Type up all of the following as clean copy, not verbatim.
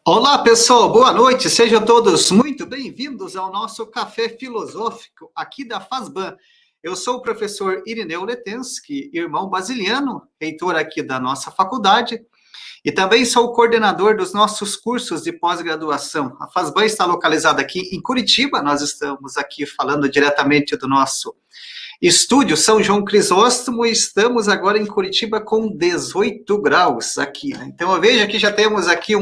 Olá, pessoal, boa noite, sejam todos muito bem-vindos ao nosso Café Filosófico aqui da FASBAN. Eu sou o professor Irineu Letensky, irmão basiliano, reitor aqui da nossa faculdade, e também sou o coordenador dos nossos cursos de pós-graduação. A FASBAN está localizada aqui em Curitiba, nós estamos aqui falando diretamente do nosso estúdio São João Crisóstomo, e estamos agora em Curitiba com 18 graus aqui, né? Então eu vejo que já temos aqui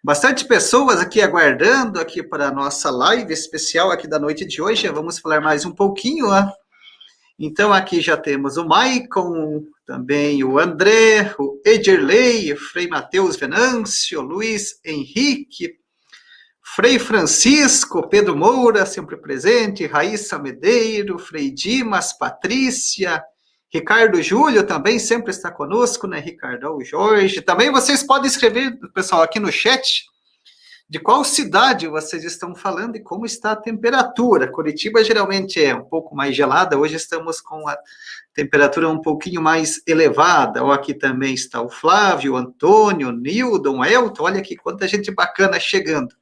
bastante pessoas aqui aguardando aqui para a nossa live especial aqui da noite de hoje. Vamos falar mais um pouquinho, né? Então aqui já temos o Maicon, também o André, o Edirley, o Frei Mateus Venâncio, Luiz Henrique, Frei Francisco, Pedro Moura, sempre presente, Raíssa Medeiro, Frei Dimas, Patrícia, Ricardo Júlio também sempre está conosco, né, Ricardo? O Jorge. Também vocês podem escrever, pessoal, aqui no chat, de qual cidade vocês estão falando e como está a temperatura. Curitiba geralmente é um pouco mais gelada, hoje estamos com a temperatura um pouquinho mais elevada. Ó, aqui também está o Flávio, o Antônio, o Nildon, o Elton, olha aqui quanta gente bacana chegando.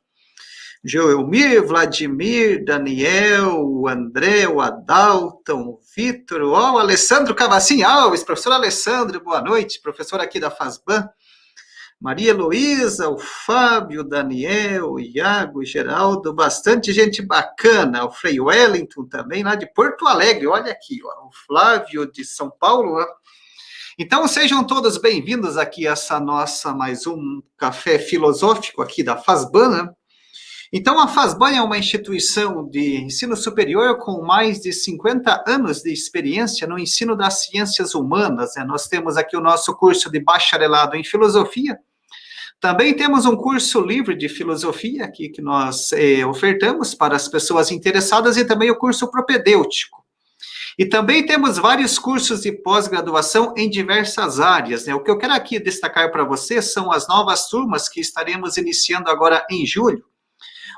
Joelmir, Vladimir, Daniel, o André, o Adalton, o Vitor, o Alessandro Cavacin Alves, professor Alessandro, boa noite, professor aqui da FASBAN, Maria Heloísa, o Fábio, o Daniel, o Iago, o Geraldo, bastante gente bacana, o Frei Wellington também, lá de Porto Alegre, olha aqui, ó, o Flávio de São Paulo, ó. Então sejam todos bem-vindos aqui a essa nossa mais um café filosófico aqui da FASBAN, né? Então, a FASBAN é uma instituição de ensino superior com mais de 50 anos de experiência no ensino das ciências humanas, né? Nós temos aqui o nosso curso de bacharelado em filosofia. Também temos um curso livre de filosofia aqui que nós ofertamos para as pessoas interessadas e também o curso propedêutico. E também temos vários cursos de pós-graduação em diversas áreas, né? O que eu quero aqui destacar para vocês são as novas turmas que estaremos iniciando agora em julho.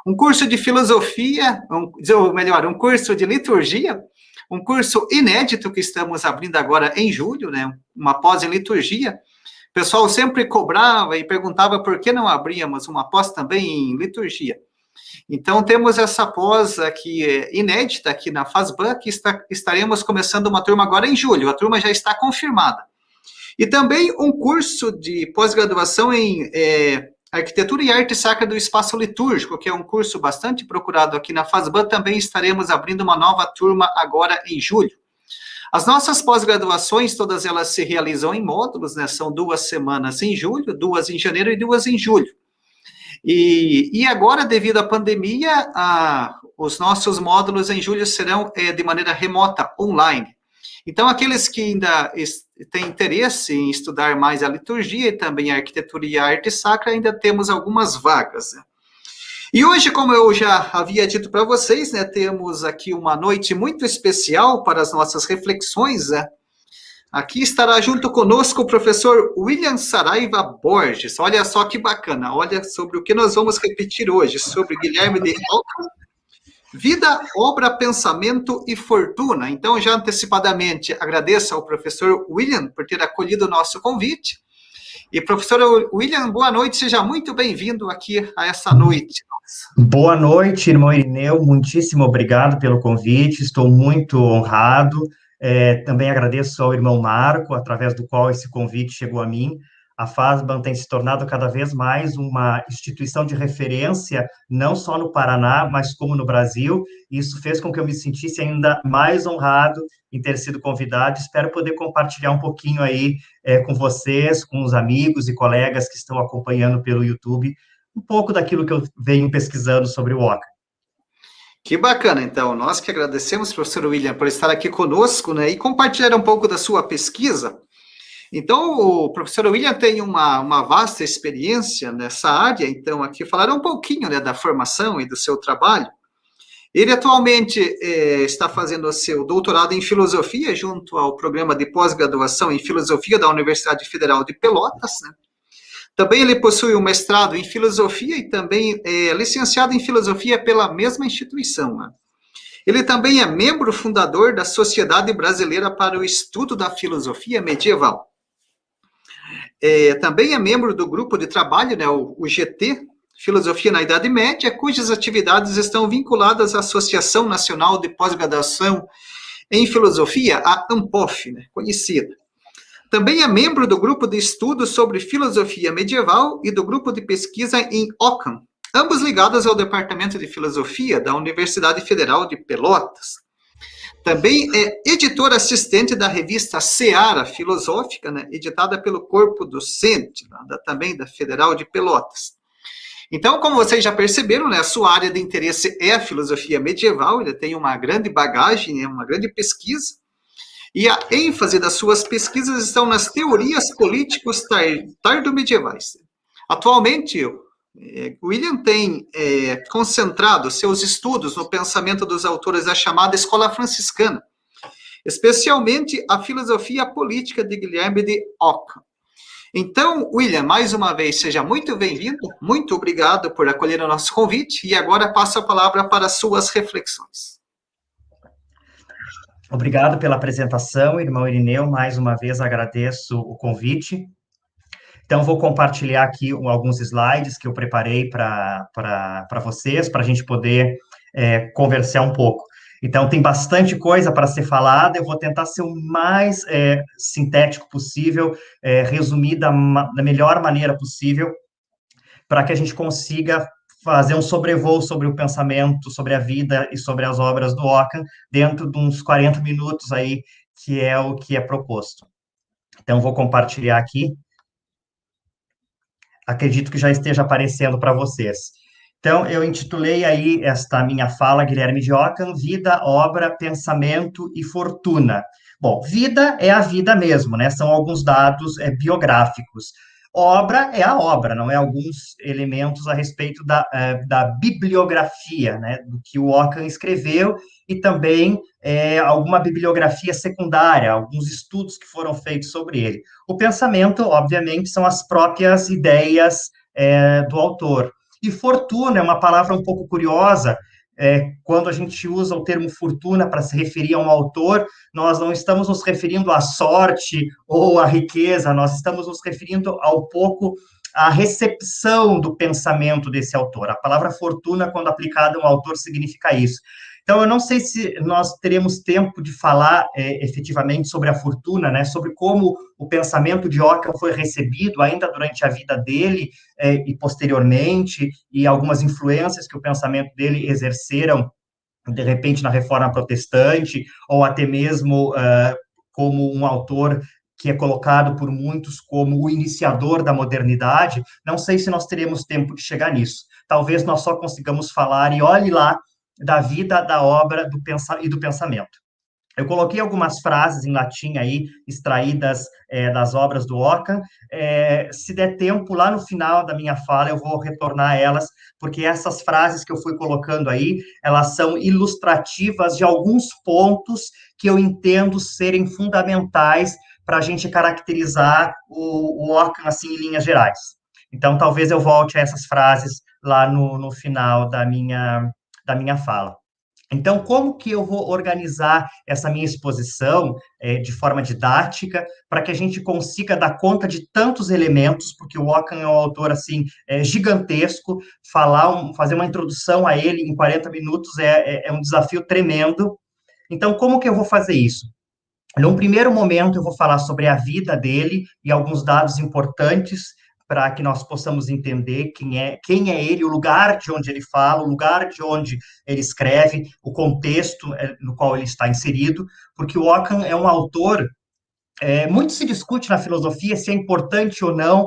Um curso de filosofia, um curso de liturgia, um curso inédito que estamos abrindo agora em julho, né? Uma pós em liturgia. O pessoal sempre cobrava e perguntava por que não abríamos uma pós também em liturgia. Então, temos essa pós aqui inédita aqui na FASBAN, que estaremos começando uma turma agora em julho. A turma já está confirmada. E também um curso de pós-graduação em Arquitetura e Arte Sacra do Espaço Litúrgico, que é um curso bastante procurado aqui na FASBAN, também estaremos abrindo uma nova turma agora em julho. As nossas pós-graduações, todas elas se realizam em módulos, né? São 2 semanas em julho, 2 em janeiro e 2 em julho. E agora, devido à pandemia, os nossos módulos em julho serão de maneira remota, online. Então, aqueles que ainda têm interesse em estudar mais a liturgia e também a arquitetura e a arte sacra, ainda temos algumas vagas, né? E hoje, como eu já havia dito para vocês, né, temos aqui uma noite muito especial para as nossas reflexões, né? Aqui estará junto conosco o professor William Saraiva Borges. Olha só que bacana, olha sobre o que nós vamos repetir hoje, sobre Guilherme de Ockham, Vida, Obra, Pensamento e Fortuna. Então, já antecipadamente, agradeço ao professor William por ter acolhido o nosso convite. E, professor William, boa noite, seja muito bem-vindo aqui a essa noite. Boa noite, irmão Irineu, muitíssimo obrigado pelo convite, estou muito honrado. Também agradeço ao irmão Marco, através do qual esse convite chegou a mim. A FASBAN tem se tornado cada vez mais uma instituição de referência, não só no Paraná, mas como no Brasil. Isso fez com que eu me sentisse ainda mais honrado em ter sido convidado. Espero poder compartilhar um pouquinho aí com vocês, com os amigos e colegas que estão acompanhando pelo YouTube, um pouco daquilo que eu venho pesquisando sobre o Ockham. Que bacana, então. Nós que agradecemos, professor William, por estar aqui conosco, né, e compartilhar um pouco da sua pesquisa. Então, o professor William tem uma vasta experiência nessa área, então aqui falar um pouquinho, né, da formação e do seu trabalho. Ele atualmente está fazendo o seu doutorado em filosofia junto ao programa de pós-graduação em filosofia da Universidade Federal de Pelotas, né? Também ele possui um mestrado em filosofia e também é licenciado em filosofia pela mesma instituição, né? Ele também é membro fundador da Sociedade Brasileira para o Estudo da Filosofia Medieval. também é membro do grupo de trabalho, né, o GT, Filosofia na Idade Média, cujas atividades estão vinculadas à Associação Nacional de Pós-Graduação em Filosofia, a ANPOF, né, conhecida. Também é membro do grupo de estudos sobre filosofia medieval e do grupo de pesquisa em Ockham, ambos ligados ao Departamento de Filosofia da Universidade Federal de Pelotas. Também é editor assistente da revista Seara Filosófica, né, editada pelo Corpo Docente, também da Federal de Pelotas. Então, como vocês já perceberam, né, a sua área de interesse é a filosofia medieval, ele tem uma grande bagagem, né, uma grande pesquisa, e a ênfase das suas pesquisas estão nas teorias políticos tardo-medievais. Atualmente, William tem concentrado seus estudos no pensamento dos autores da chamada Escola Franciscana, especialmente a filosofia política de Guilherme de Ockham. Então, William, mais uma vez, seja muito bem-vindo, muito obrigado por acolher o nosso convite, e agora passo a palavra para as suas reflexões. Obrigado pela apresentação, irmão Irineu, mais uma vez agradeço o convite. Então, vou compartilhar aqui alguns slides que eu preparei para vocês, para a gente poder conversar um pouco. Então, tem bastante coisa para ser falada, eu vou tentar ser o mais sintético possível, resumir da melhor maneira possível, para que a gente consiga fazer um sobrevoo sobre o pensamento, sobre a vida e sobre as obras do Ockham, dentro de uns 40 minutos aí, que é o que é proposto. Então, vou compartilhar aqui. Acredito que já esteja aparecendo para vocês. Então, eu intitulei aí esta minha fala, Guilherme de Ockham, Vida, Obra, Pensamento e Fortuna. Bom, vida é a vida mesmo, né? São alguns dados biográficos. Obra é a obra, não é alguns elementos a respeito da bibliografia, né? Do que o Ockham escreveu e também alguma bibliografia secundária, alguns estudos que foram feitos sobre ele. O pensamento, obviamente, são as próprias ideias do autor. E fortuna é uma palavra um pouco curiosa. Quando a gente usa o termo fortuna para se referir a um autor, nós não estamos nos referindo à sorte ou à riqueza, nós estamos nos referindo ao pouco à recepção do pensamento desse autor. A palavra fortuna, quando aplicada a um autor, significa isso. Então, eu não sei se nós teremos tempo de falar efetivamente sobre a fortuna, né, sobre como o pensamento de Ockham foi recebido ainda durante a vida dele e posteriormente, e algumas influências que o pensamento dele exerceram, de repente, na Reforma Protestante, ou até mesmo como um autor que é colocado por muitos como o iniciador da modernidade. Não sei se nós teremos tempo de chegar nisso. Talvez nós só consigamos falar, e olhe lá, da vida, da obra e do pensamento. Eu coloquei algumas frases em latim aí, extraídas das obras do Ockham. Se der tempo, lá no final da minha fala, eu vou retornar a elas, porque essas frases que eu fui colocando aí, elas são ilustrativas de alguns pontos que eu entendo serem fundamentais para a gente caracterizar o Ockham, assim, em linhas gerais. Então, talvez eu volte a essas frases lá no final da minha fala. Então, como que eu vou organizar essa minha exposição de forma didática, para que a gente consiga dar conta de tantos elementos, porque o Ockham é um autor, assim, gigantesco, fazer uma introdução a ele em 40 minutos é um desafio tremendo. Então, como que eu vou fazer isso? Num primeiro momento, eu vou falar sobre a vida dele e alguns dados importantes para que nós possamos entender quem é ele, o lugar de onde ele fala, o lugar de onde ele escreve, o contexto no qual ele está inserido, porque o Ockham é um autor. Muito se discute na filosofia se é importante ou não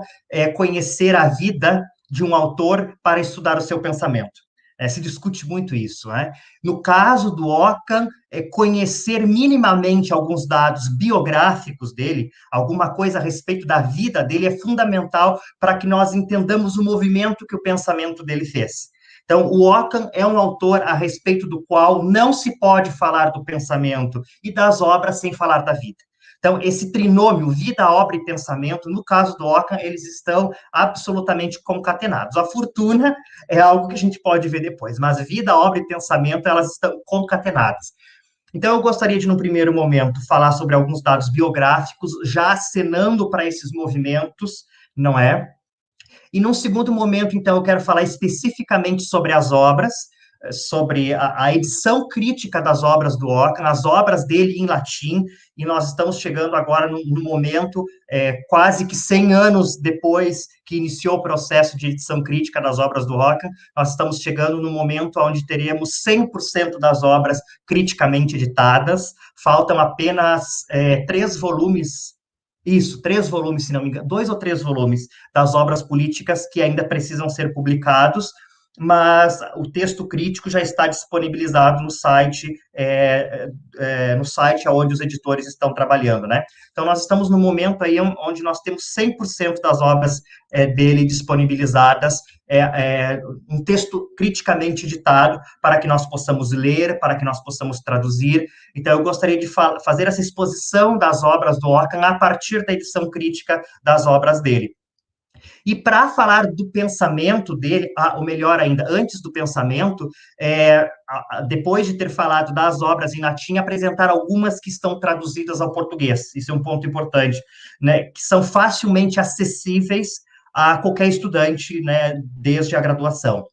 conhecer a vida de um autor para estudar o seu pensamento. Se discute muito isso, né? No caso do Ockham, conhecer minimamente alguns dados biográficos dele, alguma coisa a respeito da vida dele, é fundamental para que nós entendamos o movimento que o pensamento dele fez. Então, o Ockham é um autor a respeito do qual não se pode falar do pensamento e das obras sem falar da vida. Então, esse trinômio, vida, obra e pensamento, no caso do Ockham, eles estão absolutamente concatenados. A fortuna é algo que a gente pode ver depois, mas vida, obra e pensamento, elas estão concatenadas. Então, eu gostaria de, no primeiro momento, falar sobre alguns dados biográficos, já acenando para esses movimentos, não é? E num segundo momento, então, eu quero falar especificamente sobre as obras, sobre a edição crítica das obras do Ockham, as obras dele em latim, e nós estamos chegando agora no momento, quase que 100 anos depois que iniciou o processo de edição crítica das obras do Ockham, nós estamos chegando no momento onde teremos 100% das obras criticamente editadas, faltam apenas 3 volumes, isso, 3 volumes, se não me engano, 2 ou 3 volumes das obras políticas que ainda precisam ser publicados, mas o texto crítico já está disponibilizado no site onde os editores estão trabalhando, né? Então, nós estamos no momento aí onde nós temos 100% das obras dele disponibilizadas, um texto criticamente editado, para que nós possamos ler, para que nós possamos traduzir. Então, eu gostaria de fazer essa exposição das obras do Ockham a partir da edição crítica das obras dele. E para falar do pensamento dele, ou melhor ainda, antes do pensamento, depois de ter falado das obras em latim, apresentar algumas que estão traduzidas ao português. Isso é um ponto importante, né? Que são facilmente acessíveis a qualquer estudante, né, desde a graduação.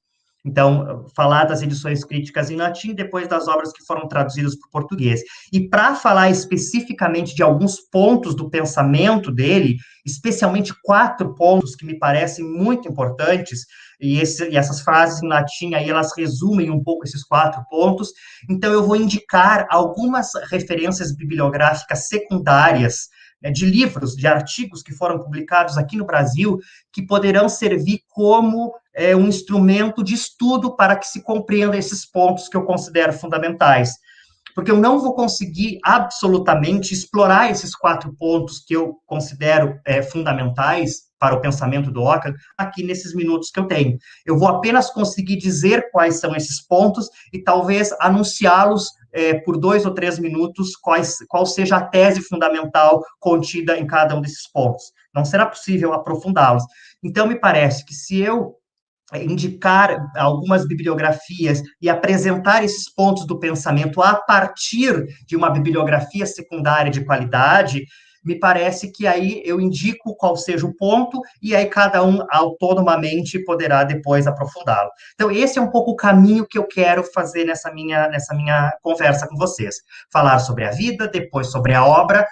Então, falar das edições críticas em latim, depois das obras que foram traduzidas para o português. E para falar especificamente de alguns pontos do pensamento dele, especialmente 4 pontos que me parecem muito importantes, e essas frases em latim aí, elas resumem um pouco esses 4 pontos, então eu vou indicar algumas referências bibliográficas secundárias, né, de livros, de artigos que foram publicados aqui no Brasil, que poderão servir como um instrumento de estudo para que se compreenda esses pontos que eu considero fundamentais. Porque eu não vou conseguir absolutamente explorar esses 4 pontos que eu considero fundamentais para o pensamento do Ockham aqui nesses minutos que eu tenho. Eu vou apenas conseguir dizer quais são esses pontos e talvez anunciá-los por 2 ou 3 minutos qual seja a tese fundamental contida em cada um desses pontos. Não será possível aprofundá-los. Então, me parece que se eu indicar algumas bibliografias e apresentar esses pontos do pensamento a partir de uma bibliografia secundária de qualidade, me parece que aí eu indico qual seja o ponto e aí cada um autonomamente poderá depois aprofundá-lo. Então, esse é um pouco o caminho que eu quero fazer nessa minha conversa com vocês. Falar sobre a vida, depois sobre a obra,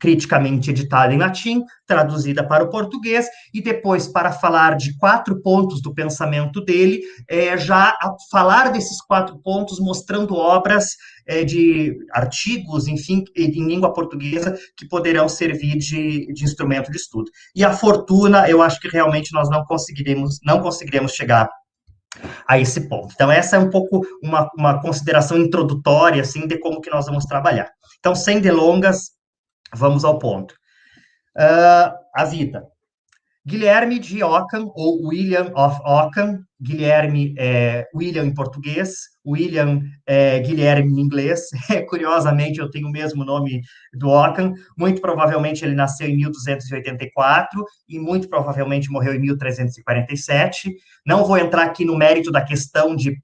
criticamente editada em latim, traduzida para o português, e depois, para falar de 4 pontos do pensamento dele, já falar desses 4 pontos, mostrando obras de artigos, enfim, em língua portuguesa, que poderão servir de instrumento de estudo. E a fortuna, eu acho que realmente nós não conseguiremos chegar a esse ponto. Então, essa é um pouco uma consideração introdutória, assim, de como que nós vamos trabalhar. Então, sem delongas, vamos ao ponto. A vida. Guilherme de Ockham, ou William of Ockham, Guilherme William em português, William Guilherme em inglês, curiosamente eu tenho o mesmo nome do Ockham, muito provavelmente ele nasceu em 1284 e muito provavelmente morreu em 1347. Não vou entrar aqui no mérito da questão de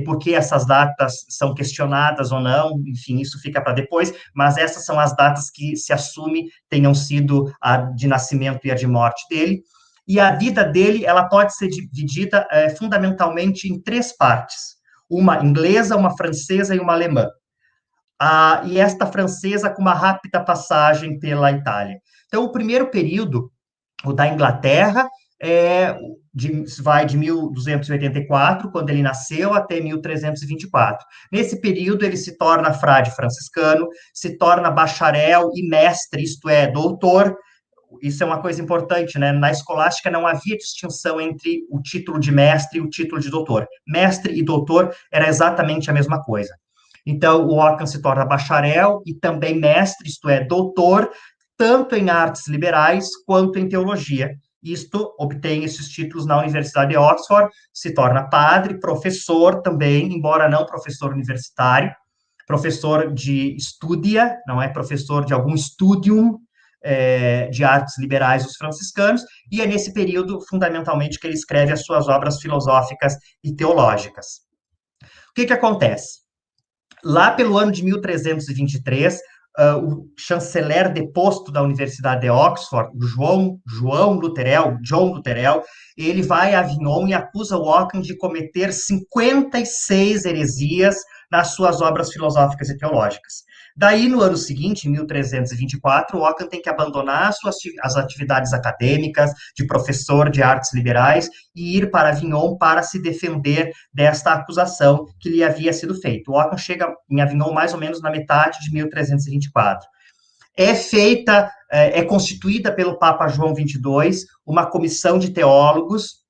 por que essas datas são questionadas ou não, enfim, isso fica para depois, mas essas são as datas que se assume tenham sido a de nascimento e a de morte dele, e a vida dele, ela pode ser dividida fundamentalmente em 3 partes, uma inglesa, uma francesa e uma alemã, e esta francesa com uma rápida passagem pela Itália. Então, o primeiro período, o da Inglaterra, vai de 1284, quando ele nasceu, até 1324. Nesse período, ele se torna frade franciscano, se torna bacharel e mestre, isto é, doutor. Isso é uma coisa importante, né? Na escolástica não havia distinção entre o título de mestre e o título de doutor. Mestre e doutor era exatamente a mesma coisa. Então, o Ockham se torna bacharel e também mestre, isto é, doutor, tanto em artes liberais quanto em teologia. Isto obtém esses títulos na Universidade de Oxford, se torna padre, professor também, embora não professor universitário, professor de estúdia, não é professor de algum studium de artes liberais dos franciscanos, e é nesse período, fundamentalmente, que ele escreve as suas obras filosóficas e teológicas. O que acontece? Lá pelo ano de 1323, o chanceler deposto da Universidade de Oxford, John Lutherell, ele vai a Avignon e acusa o Ockham de cometer 56 heresias nas suas obras filosóficas e teológicas. Daí, no ano seguinte, em 1324, Ockham tem que abandonar as atividades acadêmicas de professor de artes liberais e ir para Avignon para se defender desta acusação que lhe havia sido feita. O Ockham chega em Avignon mais ou menos na metade de 1324. É constituída pelo Papa João XXII uma comissão de teólogos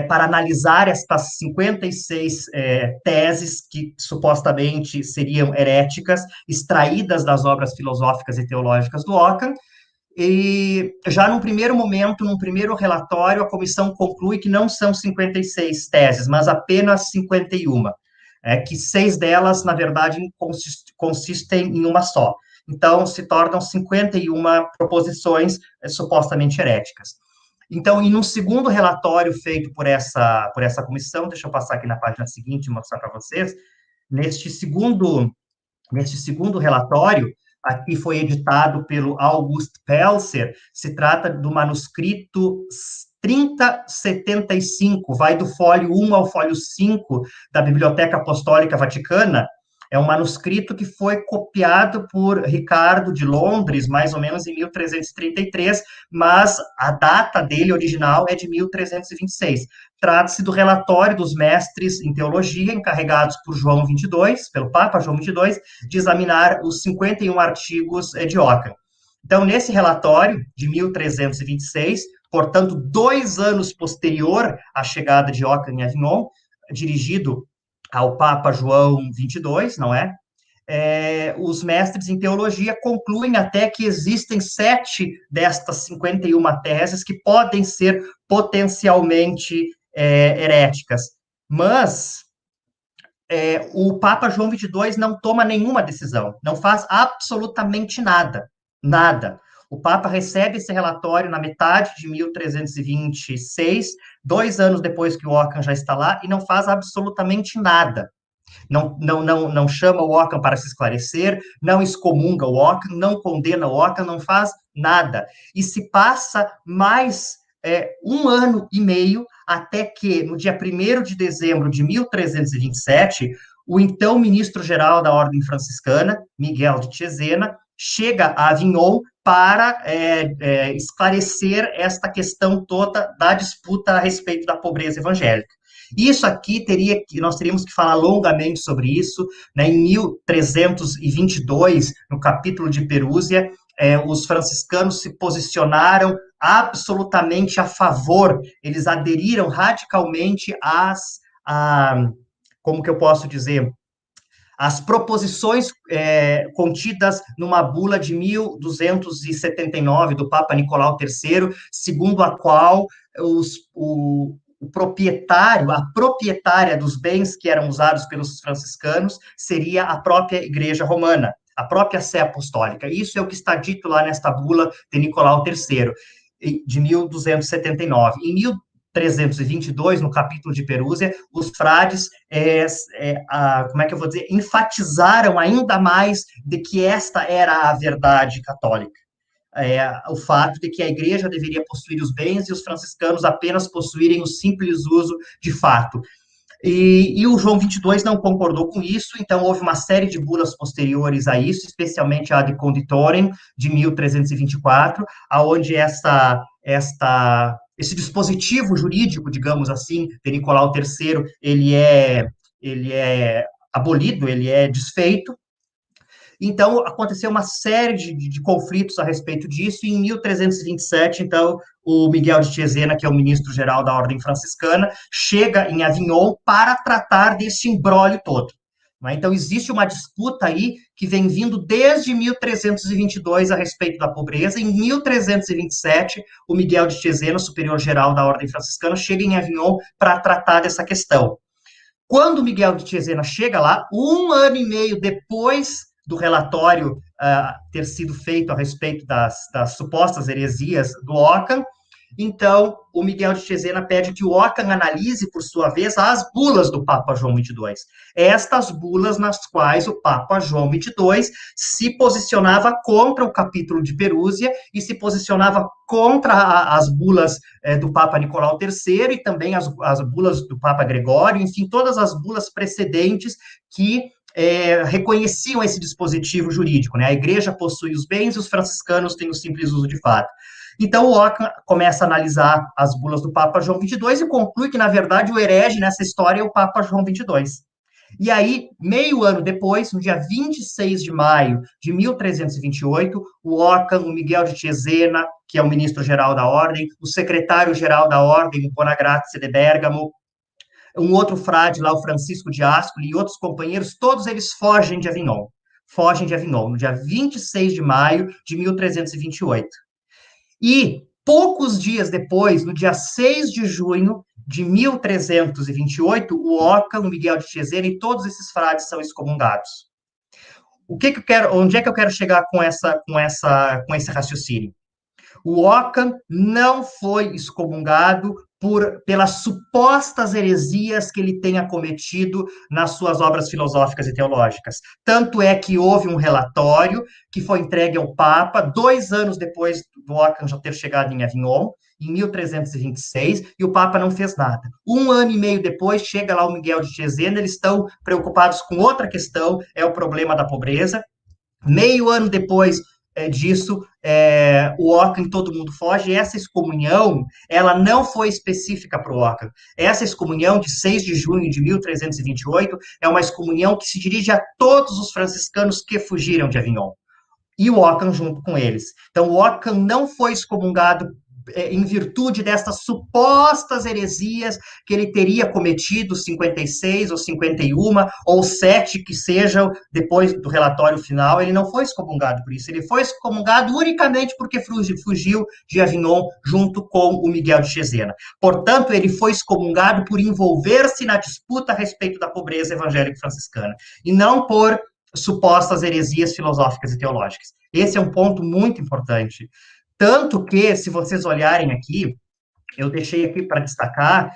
para analisar estas 56 teses que supostamente seriam heréticas, extraídas das obras filosóficas e teológicas do Ockham. E já num primeiro momento, num primeiro relatório, a comissão conclui que não são 56 teses, mas apenas 51, que 6 delas, na verdade, consistem em uma só. Então, se tornam 51 proposições supostamente heréticas. Então, em um segundo relatório feito por essa comissão, deixa eu passar aqui na página seguinte e mostrar para vocês, neste segundo relatório, aqui foi editado pelo August Pelser, se trata do manuscrito 3075, vai do fólio 1 ao fólio 5 da Biblioteca Apostólica Vaticana. É um manuscrito que foi copiado por Ricardo de Londres, mais ou menos em 1333, mas a data dele original é de 1326. Trata-se do relatório dos mestres em teologia encarregados por João 22, pelo Papa João 22, de examinar os 51 artigos de Ockham. Então, nesse relatório de 1326, portanto, 2 anos posterior à chegada de Ockham em Avignon, dirigido ao Papa João 22, não é? Os mestres em teologia concluem até que existem 7 destas 51 teses que podem ser potencialmente heréticas. Mas o Papa João 22 não toma nenhuma decisão, não faz absolutamente nada, nada. O Papa recebe esse relatório na metade de 1326, 2 anos depois que o Ockham já está lá, e não faz absolutamente nada. Não chama o Ockham para se esclarecer, não excomunga o Ockham, não condena o Ockham, não faz nada. E se passa mais 1 ano e meio até que, no dia 1º de dezembro de 1327, o então ministro-geral da Ordem Franciscana, Miguel de Cesena, chega a Avignon para esclarecer esta questão toda da disputa a respeito da pobreza evangélica. Isso aqui nós teríamos que falar longamente sobre isso, né? Em 1322, no capítulo de Perúzia, os franciscanos se posicionaram absolutamente a favor, eles aderiram radicalmente como que eu posso dizer, as proposições contidas numa bula de 1279 do Papa Nicolau III, segundo a qual a proprietária dos bens que eram usados pelos franciscanos seria a própria Igreja Romana, a própria Sé Apostólica. Isso é o que está dito lá nesta bula de Nicolau III, de 1279. Em 1322, no capítulo de Perúzia, os frades, enfatizaram ainda mais de que esta era a verdade católica. O fato de que a igreja deveria possuir os bens e os franciscanos apenas possuírem o simples uso de fato. E o João 22 não concordou com isso, então houve uma série de bulas posteriores a isso, especialmente a de Conditorem, de 1324, aonde esse dispositivo jurídico, digamos assim, de Nicolau III, ele é abolido, ele é desfeito. Então, aconteceu uma série de conflitos a respeito disso, e em 1327, então, o Miguel de Cesena, que é o ministro-geral da Ordem Franciscana, chega em Avignon para tratar desse imbróglio todo. Então, existe uma disputa aí que vem vindo desde 1322 a respeito da pobreza. Em 1327, o Miguel de Cesena, superior-geral da Ordem Franciscana, chega em Avignon para tratar dessa questão. Quando Miguel de Cesena chega lá, 1 ano e meio depois do relatório ter sido feito a respeito das supostas heresias do Ockham, Então, o Miguel de Cesena pede que o Ockham analise, por sua vez, as bulas do Papa João XXII. Estas bulas nas quais o Papa João XXII se posicionava contra o capítulo de Perúzia e se posicionava contra as bulas do Papa Nicolau III e também as bulas do Papa Gregório, enfim, todas as bulas precedentes que reconheciam esse dispositivo jurídico, né? A igreja possui os bens e os franciscanos têm o simples uso de fato. Então, o Ockham começa a analisar as bulas do Papa João XXII e conclui que, na verdade, o herege nessa história é o Papa João XXII. E aí, meio ano depois, no dia 26 de maio de 1328, o Ockham, o Miguel de Cesena, que é o ministro-geral da Ordem, o secretário-geral da Ordem, o Bonagrazia de Bergamo, um outro frade lá, o Francisco de Ascoli, e outros companheiros, todos eles fogem de Avignon. Fogem de Avignon, no dia 26 de maio de 1328. E poucos dias depois, no dia 6 de junho de 1328, o Ockham, o Miguel de Cesena e todos esses frades são excomungados. Onde é que eu quero chegar com esse raciocínio? O Ockham não foi excomungado pelas supostas heresias que ele tenha cometido nas suas obras filosóficas e teológicas. Tanto é que houve um relatório que foi entregue ao Papa 2 anos depois do Ockham já ter chegado em Avignon, em 1326, e o Papa não fez nada. 1 ano e meio depois, chega lá o Miguel de Cesena, eles estão preocupados com outra questão, é o problema da pobreza. Meio ano depois disso, o Ockham, todo mundo foge, e essa excomunhão, ela não foi específica para o Ockham. Essa excomunhão de 6 de junho de 1328 é uma excomunhão que se dirige a todos os franciscanos que fugiram de Avignon, e o Ockham junto com eles. Então, o Ockham não foi excomungado em virtude dessas supostas heresias que ele teria cometido, 56 ou 51, ou 7 que sejam, depois do relatório final, ele não foi excomungado por isso, ele foi excomungado unicamente porque fugiu de Avignon junto com o Miguel de Cesena. Portanto, ele foi excomungado por envolver-se na disputa a respeito da pobreza evangélica franciscana, e não por supostas heresias filosóficas e teológicas. Esse é um ponto muito importante. Tanto que, se vocês olharem aqui, eu deixei aqui para destacar,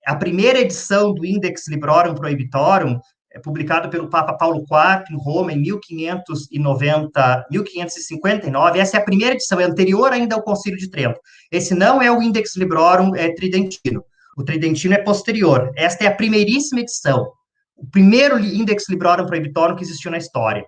a primeira edição do Index Librorum Prohibitorum, publicado pelo Papa Paulo IV em Roma em 1559, essa é a primeira edição, é anterior ainda ao Concílio de Trento. Esse não é o Index Librorum Tridentino, o Tridentino é posterior. Esta é a primeiríssima edição, o primeiro Index Librorum Prohibitorum que existiu na história.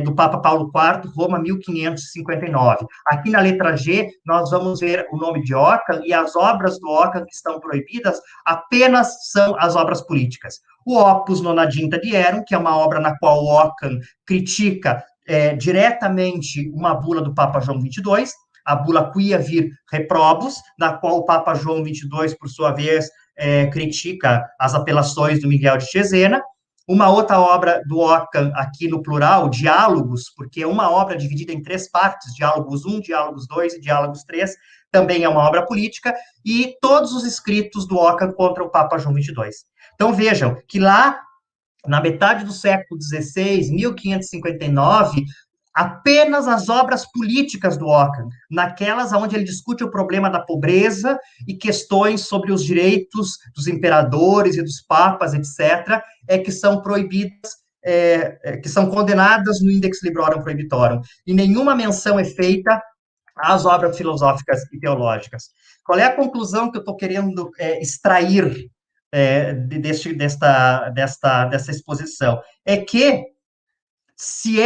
Do Papa Paulo IV, Roma, 1559. Aqui na letra G, nós vamos ver o nome de Ockham, e as obras do Ockham que estão proibidas apenas são as obras políticas. O Opus Nonadinta Dierum, que é uma obra na qual Ockham critica diretamente uma bula do Papa João XXII, a bula Quia Vir Reprobus, na qual o Papa João XXII, por sua vez, critica as apelações do Miguel de Cesena. Uma outra obra do Ockham, aqui no plural, Diálogos, porque é uma obra dividida em 3 partes, Diálogos 1, Diálogos 2 e Diálogos 3, também é uma obra política, e todos os escritos do Ockham contra o Papa João XXII. Então, vejam que lá, na metade do século XVI, 1559, apenas as obras políticas do Ockham, naquelas onde ele discute o problema da pobreza e questões sobre os direitos dos imperadores e dos papas, etc., que são proibidas, que são condenadas no Index Librorum Prohibitorum. E nenhuma menção é feita às obras filosóficas e teológicas. Qual é a conclusão que eu estou querendo extrair dessa exposição? É que, se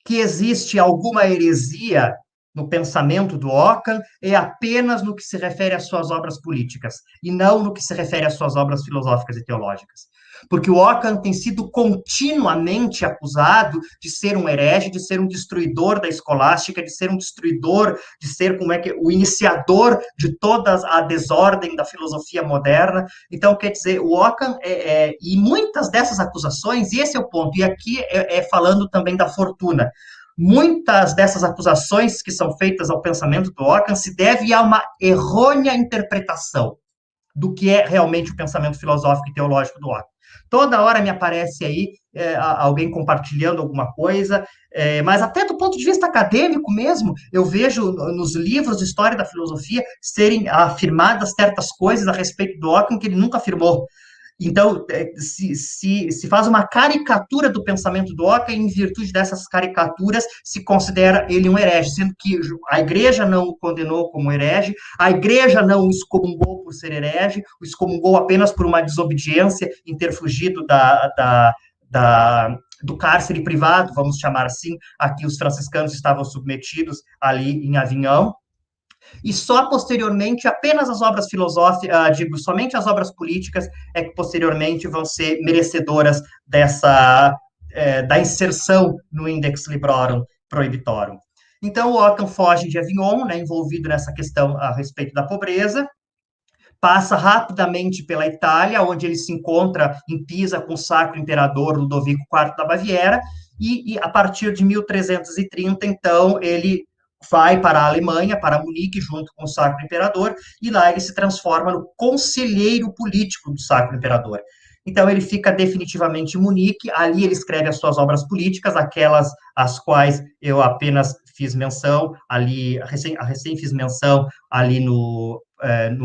que existe alguma heresia no pensamento do Ockham, é apenas no que se refere às suas obras políticas, e não no que se refere às suas obras filosóficas e teológicas. Porque o Ockham tem sido continuamente acusado de ser um herege, de ser um destruidor da escolástica, de ser um destruidor, de ser o iniciador de toda a desordem da filosofia moderna. Então, quer dizer, o Ockham, e muitas dessas acusações, e esse é o ponto, e aqui falando também da fortuna, muitas dessas acusações que são feitas ao pensamento do Ockham se devem a uma errônea interpretação do que é realmente o pensamento filosófico e teológico do Ockham. Toda hora me aparece aí alguém compartilhando alguma coisa, mas até do ponto de vista acadêmico mesmo, eu vejo nos livros de história da filosofia serem afirmadas certas coisas a respeito do Ockham que ele nunca afirmou. Então, se faz uma caricatura do pensamento do Ockham, e em virtude dessas caricaturas se considera ele um herege, sendo que a igreja não o condenou como herege, a igreja não o excomungou por ser herege, o excomungou apenas por uma desobediência em ter fugido do cárcere privado, vamos chamar assim, a que os franciscanos estavam submetidos ali em Avignon. E só posteriormente, apenas as obras filosóficas, somente as obras políticas é que posteriormente vão ser merecedoras da inserção no Index Librorum Prohibitorum. Então, o Ockham foge de Avignon, né, envolvido nessa questão a respeito da pobreza, passa rapidamente pela Itália, onde ele se encontra em Pisa com o Sacro Imperador Ludovico IV da Baviera, e a partir de 1330, então, ele vai para a Alemanha, para Munique, junto com o Sacro Imperador, e lá ele se transforma no conselheiro político do Sacro Imperador. Então, ele fica definitivamente em Munique, ali ele escreve as suas obras políticas, aquelas às quais eu apenas fiz menção, ali, recém fiz menção ali no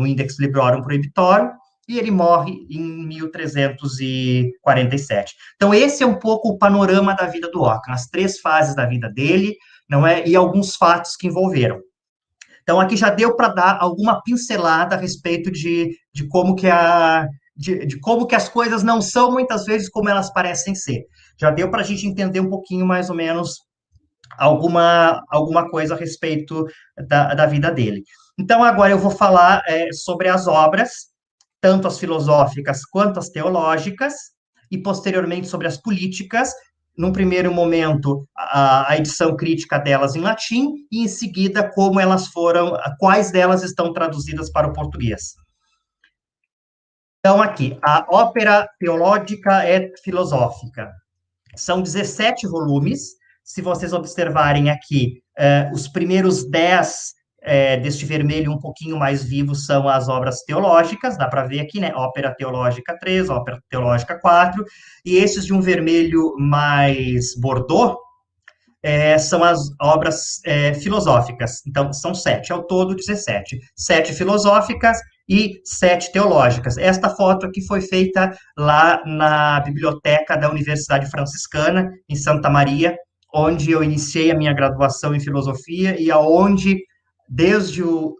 Index Librorum Prohibitorum, e ele morre em 1347. Então, esse é um pouco o panorama da vida do Ockham, as 3 fases da vida dele, não é? E alguns fatos que envolveram. Então, aqui já deu para dar alguma pincelada a respeito de como que de como que as coisas não são muitas vezes como elas parecem ser. Já deu para a gente entender um pouquinho mais ou menos alguma coisa a respeito da vida dele. Então, agora eu vou falar sobre as obras, tanto as filosóficas quanto as teológicas, e posteriormente sobre as políticas, num primeiro momento, a edição crítica delas em latim, e em seguida, como elas foram, quais delas estão traduzidas para o português. Então, aqui, a Opera Theologica et Philosophica. São 17 volumes. Se vocês observarem aqui, os primeiros 10 deste vermelho um pouquinho mais vivo são as obras teológicas, dá para ver aqui, né? Ópera Teológica 3, Ópera Teológica 4, e esses de um vermelho mais bordô são as obras filosóficas. Então, são 7, ao todo 17. 7 filosóficas e 7 teológicas. Esta foto aqui foi feita lá na biblioteca da Universidade Franciscana, em Santa Maria, onde eu iniciei a minha graduação em filosofia e aonde, desde o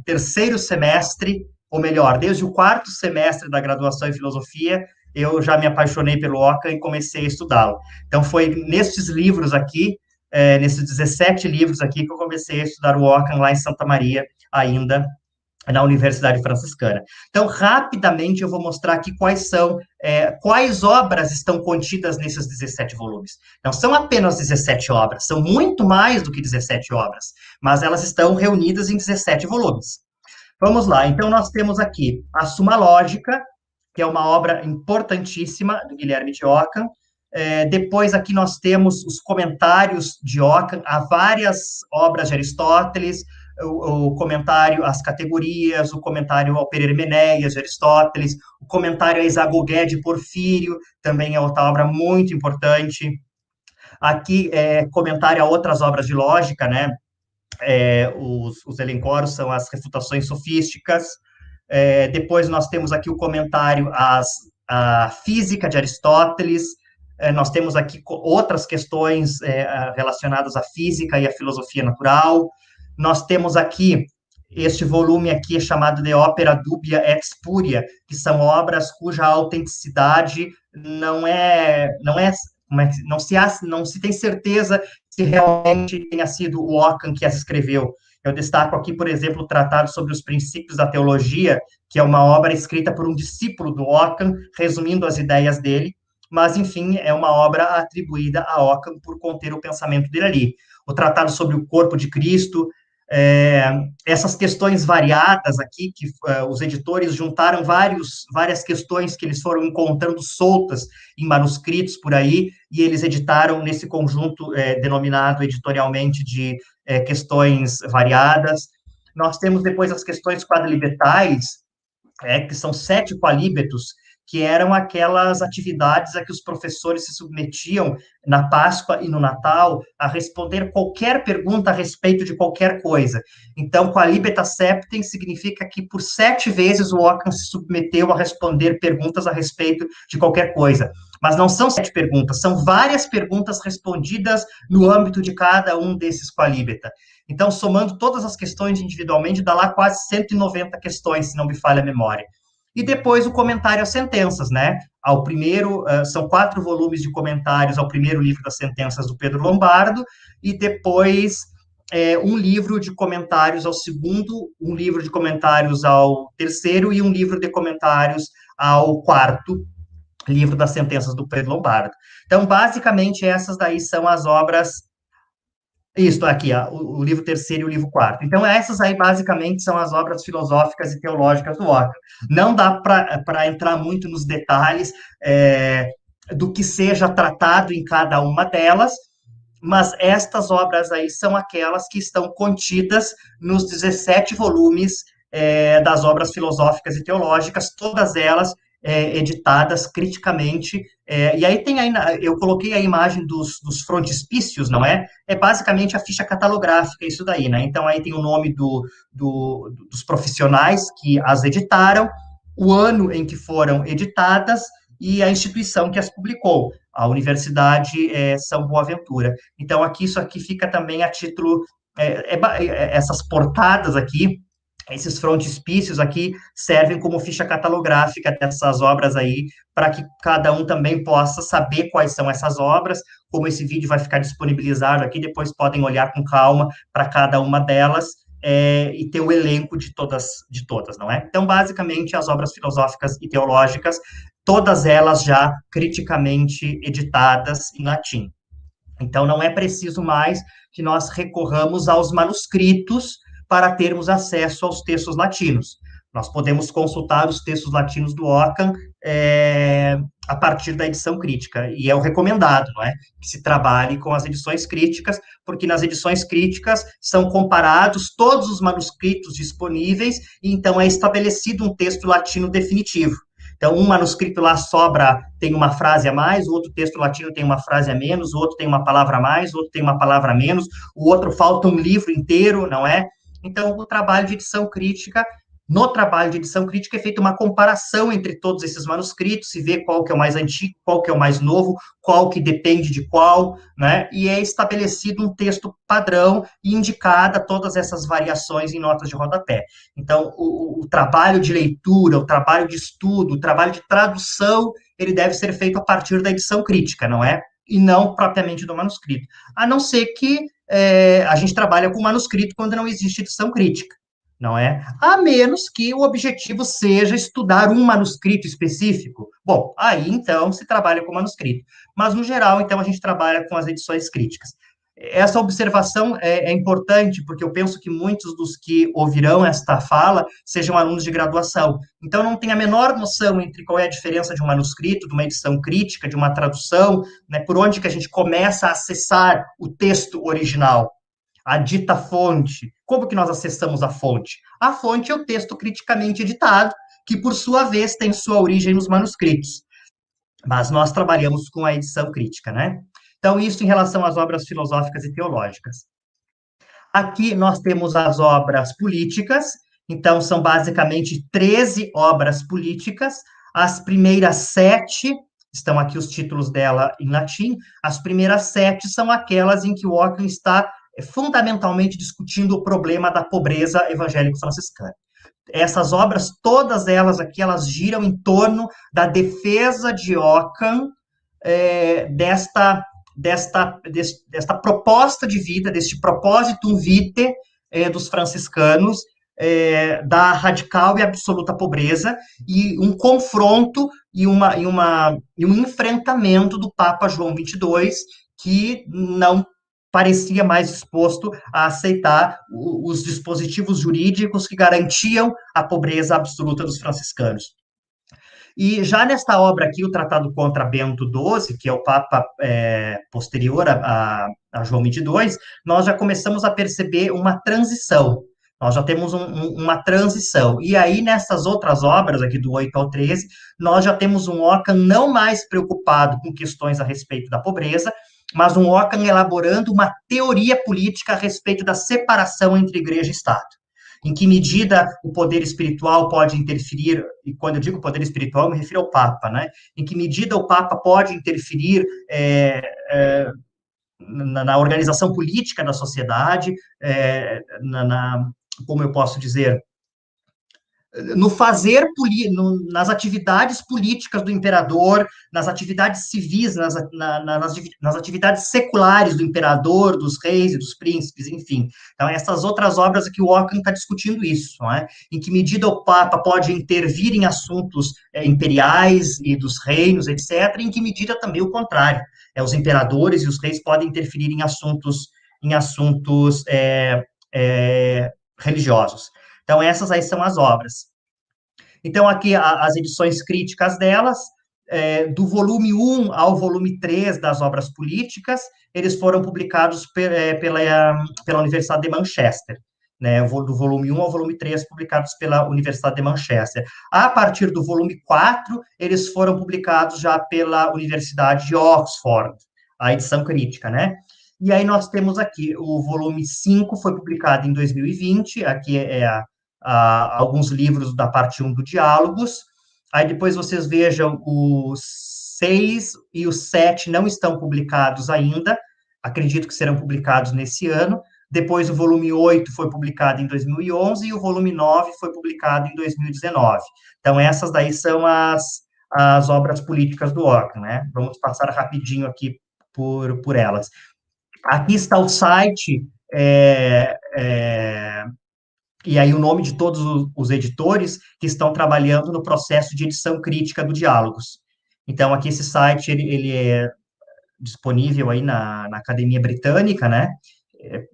terceiro semestre, ou melhor, desde o 4º semestre da graduação em filosofia, eu já me apaixonei pelo Ockham e comecei a estudá-lo. Então, foi nesses livros aqui, nesses 17 livros aqui, que eu comecei a estudar o Ockham lá em Santa Maria, ainda na Universidade Franciscana. Então, rapidamente, eu vou mostrar aqui quais obras estão contidas nesses 17 volumes. Não são apenas 17 obras, são muito mais do que 17 obras, mas elas estão reunidas em 17 volumes. Vamos lá, então nós temos aqui a Suma Lógica, que é uma obra importantíssima do Guilherme de Ockham. Depois aqui nós temos os comentários de Ockham a várias obras de Aristóteles, o comentário às categorias, o comentário ao Perermenéias de Aristóteles, o comentário a Isagogé de Porfírio, também é outra obra muito importante. Aqui, comentário a outras obras de lógica, né? Os elencoros são as refutações sofísticas. Depois nós temos aqui o comentário à física de Aristóteles. Nós temos aqui outras questões relacionadas à física e à filosofia natural. Nós temos aqui, este volume aqui é chamado de Opera Dubia et Spuria, que são obras cuja autenticidade não se tem certeza se realmente tenha sido o Ockham que as escreveu. Eu destaco aqui, por exemplo, o Tratado sobre os Princípios da Teologia, que é uma obra escrita por um discípulo do Ockham, resumindo as ideias dele, mas, enfim, é uma obra atribuída a Ockham por conter o pensamento dele ali. O Tratado sobre o Corpo de Cristo, essas questões variadas aqui, que os editores juntaram várias questões que eles foram encontrando soltas em manuscritos por aí, e eles editaram nesse conjunto denominado editorialmente de questões variadas. Nós temos depois as questões quadriletais, que são 7 qualíbetos, que eram aquelas atividades a que os professores se submetiam na Páscoa e no Natal a responder qualquer pergunta a respeito de qualquer coisa. Então, qualibeta septem significa que por 7 vezes o Ockham se submeteu a responder perguntas a respeito de qualquer coisa. Mas não são 7 perguntas, são várias perguntas respondidas no âmbito de cada um desses qualíbeta. Então, somando todas as questões individualmente, dá lá quase 190 questões, se não me falha a memória. E depois o comentário às sentenças, né? Ao primeiro, são 4 volumes de comentários ao primeiro livro das sentenças do Pedro Lombardo, e depois um livro de comentários ao segundo, um livro de comentários ao terceiro e um livro de comentários ao quarto livro das sentenças do Pedro Lombardo. Então, basicamente, essas daí são as obras. Isso, aqui, o livro terceiro e o livro quarto. Então, essas aí, basicamente, são as obras filosóficas e teológicas do Ockham. Não dá para entrar muito nos detalhes do que seja tratado em cada uma delas, mas estas obras aí são aquelas que estão contidas nos 17 volumes das obras filosóficas e teológicas, todas elas editadas criticamente, e aí eu coloquei a imagem dos frontispícios, não é? É basicamente a ficha catalográfica, isso daí, né? Então, aí tem o nome dos profissionais que as editaram, o ano em que foram editadas e a instituição que as publicou, a Universidade São Boaventura. Então, isso aqui fica também a título, essas portadas aqui, esses frontispícios aqui servem como ficha catalográfica dessas obras aí, para que cada um também possa saber quais são essas obras. Como esse vídeo vai ficar disponibilizado aqui, depois podem olhar com calma para cada uma delas e ter o elenco de todas, não é? Então, basicamente, as obras filosóficas e teológicas, todas elas já criticamente editadas em latim. Então, não é preciso mais que nós recorramos aos manuscritos para termos acesso aos textos latinos. Nós podemos consultar os textos latinos do Ockham a partir da edição crítica, e é o recomendado, não é? Que se trabalhe com as edições críticas, porque nas edições críticas são comparados todos os manuscritos disponíveis, e então é estabelecido um texto latino definitivo. Então, um manuscrito lá tem uma frase a mais, o outro texto latino tem uma frase a menos, o outro tem uma palavra a mais, o outro tem uma palavra a menos, o outro falta um livro inteiro, não é? Então, no trabalho de edição crítica é feita uma comparação entre todos esses manuscritos, se vê qual que é o mais antigo, qual que é o mais novo, qual que depende de qual, né? E é estabelecido um texto padrão e indicada todas essas variações em notas de rodapé. Então, o trabalho de leitura, o trabalho de estudo, o trabalho de tradução, ele deve ser feito a partir da edição crítica, não é? E não propriamente do manuscrito. A não ser que a gente trabalha com manuscrito quando não existe edição crítica, não é? A menos que o objetivo seja estudar um manuscrito específico. Bom, aí, então, se trabalha com manuscrito. Mas, no geral, então, a gente trabalha com as edições críticas. Essa observação é importante, porque eu penso que muitos dos que ouvirão esta fala sejam alunos de graduação. Então, não tem a menor noção entre qual é a diferença de um manuscrito, de uma edição crítica, de uma tradução, né, por onde que a gente começa a acessar o texto original, a dita fonte. Como que nós acessamos a fonte? A fonte é o texto criticamente editado, que, por sua vez, tem sua origem nos manuscritos. Mas nós trabalhamos com a edição crítica, né? Então, isso em relação às obras filosóficas e teológicas. Aqui nós temos as obras políticas, então são basicamente 13 obras políticas. As primeiras 7, estão aqui os títulos dela em latim, as primeiras 7 são aquelas em que o Ockham está fundamentalmente discutindo o problema da pobreza evangélico-franciscana. Essas obras, todas elas aqui, elas giram em torno da defesa de Ockham desta proposta de vida, deste propósito vitae dos franciscanos, da radical e absoluta pobreza, e um confronto e um enfrentamento do Papa João XXII, que não parecia mais disposto a aceitar os dispositivos jurídicos que garantiam a pobreza absoluta dos franciscanos. E já nesta obra aqui, o Tratado contra Bento XII, que é o Papa posterior a João XXII, nós já começamos a perceber uma transição. Nós já temos uma transição. E aí, nessas outras obras, aqui do 8 ao 13, nós já temos um Ockham não mais preocupado com questões a respeito da pobreza, mas um Ockham elaborando uma teoria política a respeito da separação entre igreja e Estado. Em que medida o poder espiritual pode interferir, e quando eu digo poder espiritual, eu me refiro ao Papa, né? Em que medida o Papa pode interferir na organização política da sociedade, como eu posso dizer, no fazer, nas atividades políticas do imperador, nas atividades civis, nas atividades seculares do imperador, dos reis e dos príncipes, enfim. Então, essas outras obras aqui, o Ockham está discutindo isso, não é? Em que medida o Papa pode intervir em assuntos imperiais e dos reinos, etc., e em que medida também o contrário. Os imperadores e os reis podem interferir em assuntos religiosos. Então, essas aí são as obras. Então, aqui as edições críticas delas, do volume 1 ao volume 3 das obras políticas, eles foram publicados pela Universidade de Manchester, né, do volume 1 ao volume 3, publicados pela Universidade de Manchester. A partir do volume 4, eles foram publicados já pela Universidade de Oxford, a edição crítica, né? E aí nós temos aqui, o volume 5 foi publicado em 2020, aqui alguns livros da parte 1 do Diálogos. Aí depois vocês vejam os 6 e os 7 não estão publicados ainda, acredito que serão publicados nesse ano. Depois o volume 8 foi publicado em 2011 e o volume 9 foi publicado em 2019. Então, essas daí são as obras políticas do Ockham, né? Vamos passar rapidinho aqui por elas. Aqui está o site, e aí o nome de todos os editores que estão trabalhando no processo de edição crítica do Diálogos. Então, aqui esse site, ele é disponível aí na Academia Britânica, né?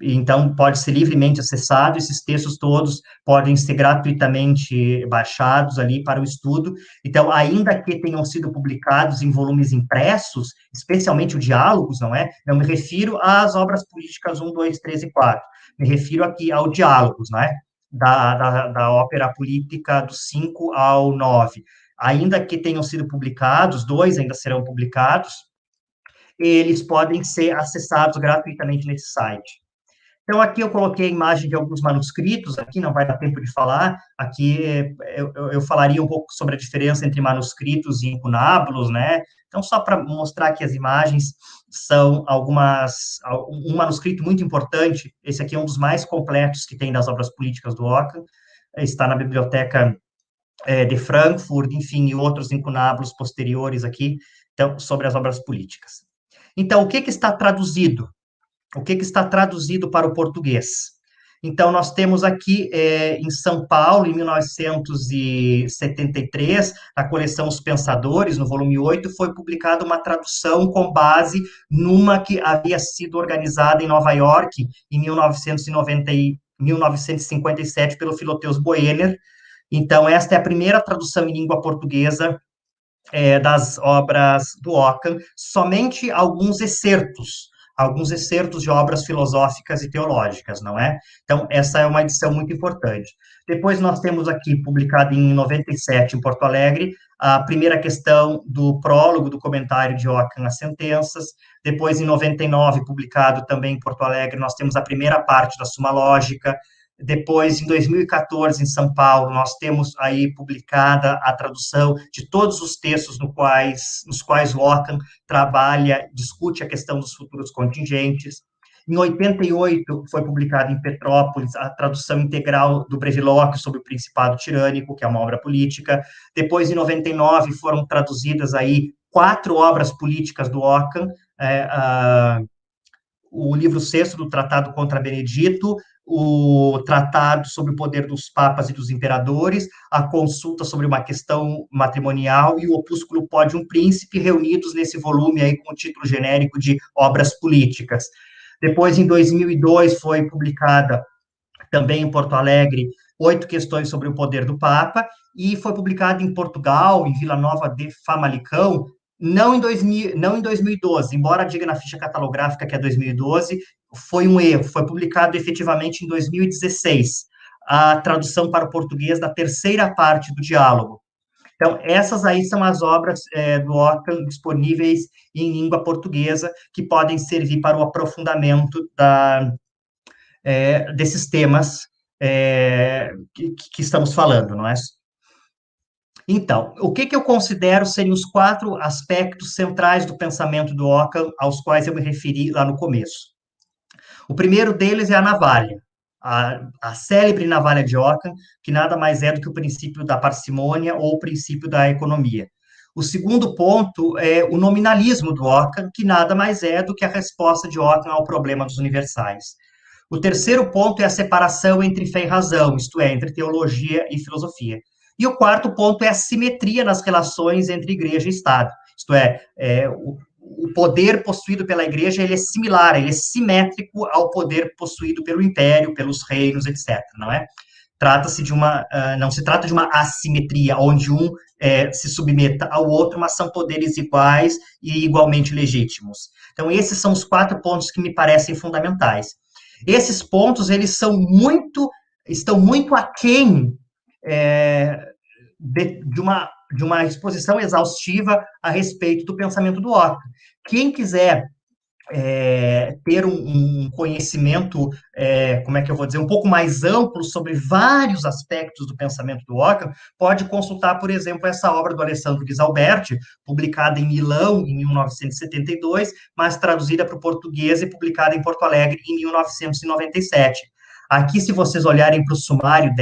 Então, pode ser livremente acessado, esses textos todos podem ser gratuitamente baixados ali para o estudo. Então, ainda que tenham sido publicados em volumes impressos, especialmente o Diálogos, não é? Não me refiro às obras políticas 1, 2, 3 e 4, me refiro aqui ao Diálogos, não é? Da ópera política do 5 ao 9. Ainda que tenham sido publicados, 2 ainda serão publicados, eles podem ser acessados gratuitamente nesse site. Então, aqui eu coloquei a imagem de alguns manuscritos, aqui não vai dar tempo de falar, aqui eu falaria um pouco sobre a diferença entre manuscritos e incunábulos, né? Então, só para mostrar que as imagens são um manuscrito muito importante, esse aqui é um dos mais completos que tem das obras políticas do Ockham, está na biblioteca de Frankfurt, enfim, e outros incunábulos posteriores aqui, então, sobre as obras políticas. Então, o que está traduzido? O que está traduzido para o português? Então, nós temos aqui, em São Paulo, em 1973, a coleção Os Pensadores, no volume 8, foi publicada uma tradução com base numa que havia sido organizada em Nova York, em 1957, pelo Philotheus Boehner. Então, esta é a primeira tradução em língua portuguesa das obras do Ockham, somente alguns excertos de obras filosóficas e teológicas, não é? Então, essa é uma edição muito importante. Depois nós temos aqui, publicado em 97, em Porto Alegre, a primeira questão do prólogo do comentário de Ockham às sentenças. Depois, em 99, publicado também em Porto Alegre, nós temos a primeira parte da Suma Lógica. Depois, em 2014, em São Paulo, nós temos aí publicada a tradução de todos os textos nos quais o Ockham trabalha, discute a questão dos futuros contingentes. Em 88, foi publicada em Petrópolis a tradução integral do Brevilóquio sobre o Principado Tirânico, que é uma obra política. Depois, em 99, foram traduzidas aí 4 obras políticas do Ockham, o livro 6º do Tratado contra Benedito, o Tratado sobre o Poder dos Papas e dos Imperadores, a Consulta sobre uma Questão Matrimonial e o Opúsculo Pódium Príncipe, reunidos nesse volume aí com o título genérico de Obras Políticas. Depois, em 2002, foi publicada, também em Porto Alegre, 8 questões sobre o poder do Papa, e foi publicada em Portugal, em Vila Nova de Famalicão, não em 2012, embora diga na ficha catalográfica que é 2012, foi um erro, foi publicado efetivamente em 2016. a tradução para o português da terceira parte do diálogo. Então, essas aí são as obras do Ockham disponíveis em língua portuguesa, que podem servir para o aprofundamento desses temas que estamos falando, não é? Então, o que eu considero serem os 4 aspectos centrais do pensamento do Ockham, aos quais eu me referi lá no começo? O primeiro deles é a navalha, a célebre navalha de Ockham, que nada mais é do que o princípio da parcimônia ou o princípio da economia. O segundo ponto é o nominalismo do Ockham, que nada mais é do que a resposta de Ockham ao problema dos universais. O terceiro ponto é a separação entre fé e razão, isto é, entre teologia e filosofia. E o quarto ponto é a simetria nas relações entre igreja e Estado, isto é, o poder possuído pela igreja, ele é similar, ele é simétrico ao poder possuído pelo império, pelos reinos, etc., não é? Trata-se de não se trata de uma assimetria, onde um se submeta ao outro, mas são poderes iguais e igualmente legítimos. Então, esses são os 4 pontos que me parecem fundamentais. Esses pontos, eles estão muito aquém de uma exposição exaustiva a respeito do pensamento do Ockham. Quem quiser ter um conhecimento, como é que eu vou dizer, um pouco mais amplo sobre vários aspectos do pensamento do Ockham, pode consultar, por exemplo, essa obra do Alessandro Ghisalberti, publicada em Milão em 1972, mas traduzida para o português e publicada em Porto Alegre em 1997. Aqui, se vocês olharem para o sumário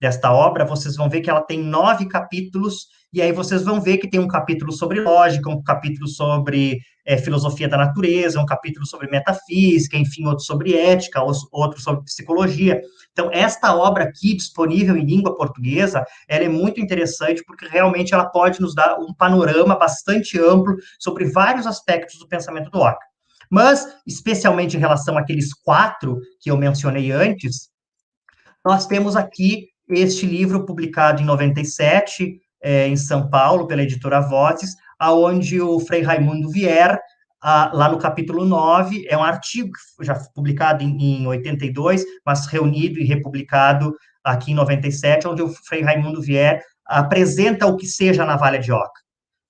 desta obra, vocês vão ver que ela tem 9 capítulos, e aí vocês vão ver que tem um capítulo sobre lógica, um capítulo sobre filosofia da natureza, um capítulo sobre metafísica, enfim, outro sobre ética, outro sobre psicologia. Então, esta obra aqui, disponível em língua portuguesa, ela é muito interessante, porque realmente ela pode nos dar um panorama bastante amplo sobre vários aspectos do pensamento do Ockham. Mas, especialmente em relação àqueles 4 que eu mencionei antes, nós temos aqui este livro publicado em 97, em São Paulo, pela editora Vozes, aonde o Frei Raimundo Vier, lá no capítulo 9, é um artigo já publicado em 82, mas reunido e republicado aqui em 97, onde o Frei Raimundo Vier apresenta o que seja a navalha de Ockham,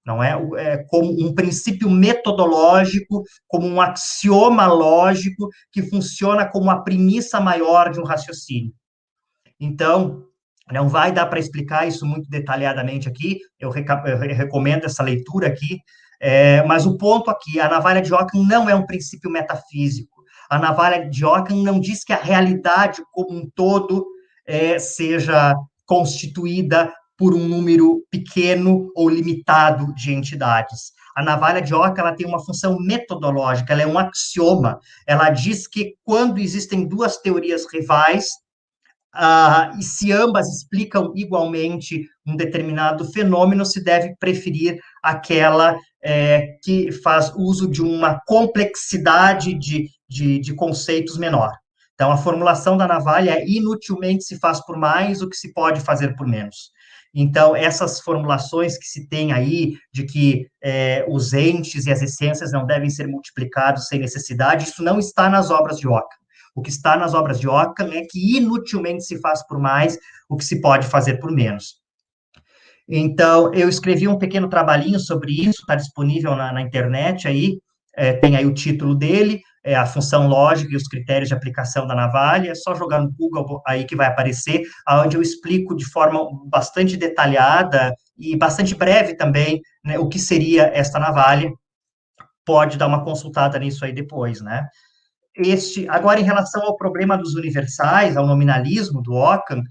não é? Como um princípio metodológico, como um axioma lógico que funciona como a premissa maior de um raciocínio. Então, não vai dar para explicar isso muito detalhadamente aqui, eu recomendo essa leitura aqui, mas o ponto aqui, a navalha de Ockham não é um princípio metafísico, a navalha de Ockham não diz que a realidade como um todo seja constituída por um número pequeno ou limitado de entidades. A navalha de Ockham, ela tem uma função metodológica, ela é um axioma, ela diz que quando existem 2 teorias rivais, e se ambas explicam igualmente um determinado fenômeno, se deve preferir aquela que faz uso de uma complexidade de conceitos menor. Então, a formulação da navalha é inutilmente se faz por mais o que se pode fazer por menos. Então, essas formulações que se tem aí, de que os entes e as essências não devem ser multiplicados sem necessidade, isso não está nas obras de Ockham. O que está nas obras de Ockham é que inutilmente se faz por mais o que se pode fazer por menos. Então, eu escrevi um pequeno trabalhinho sobre isso, está disponível na internet aí, tem aí o título dele, a função lógica e os critérios de aplicação da navalha, é só jogar no Google aí que vai aparecer, onde eu explico de forma bastante detalhada e bastante breve também, né, o que seria esta navalha. Pode dar uma consultada nisso aí depois, né? Agora, em relação ao problema dos universais, ao nominalismo do Ockham,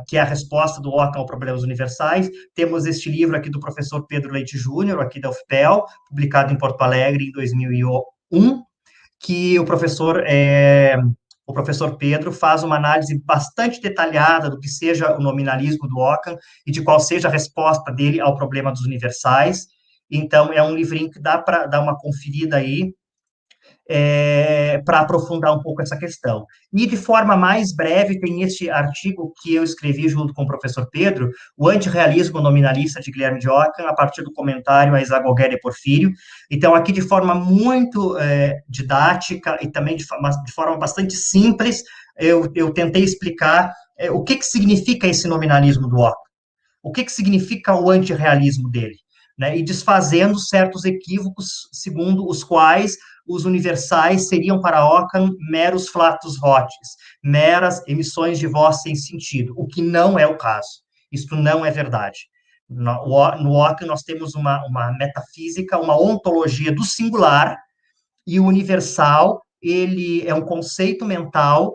que é a resposta do Ockham ao problema dos universais, temos este livro aqui do professor Pedro Leite Júnior, aqui da UFPEL, publicado em Porto Alegre em 2001, que o professor Pedro faz uma análise bastante detalhada do que seja o nominalismo do Ockham e de qual seja a resposta dele ao problema dos universais. Então, é um livrinho que dá para dar uma conferida aí. para aprofundar um pouco essa questão. E, de forma mais breve, tem este artigo que eu escrevi junto com o professor Pedro, o antirrealismo nominalista de Guilherme de Ockham, a partir do comentário a Isaac Gauguin e Porfírio. Então, aqui, de forma muito didática e também de forma bastante simples, eu tentei explicar o que significa esse nominalismo do Ockham, o que significa o antirrealismo dele, né, e desfazendo certos equívocos segundo os quais os universais seriam para Ockham meros flatus votis, meras emissões de voz sem sentido, o que não é o caso. Isto não é verdade. No Ockham nós temos uma metafísica, uma ontologia do singular, e o universal, ele é um conceito mental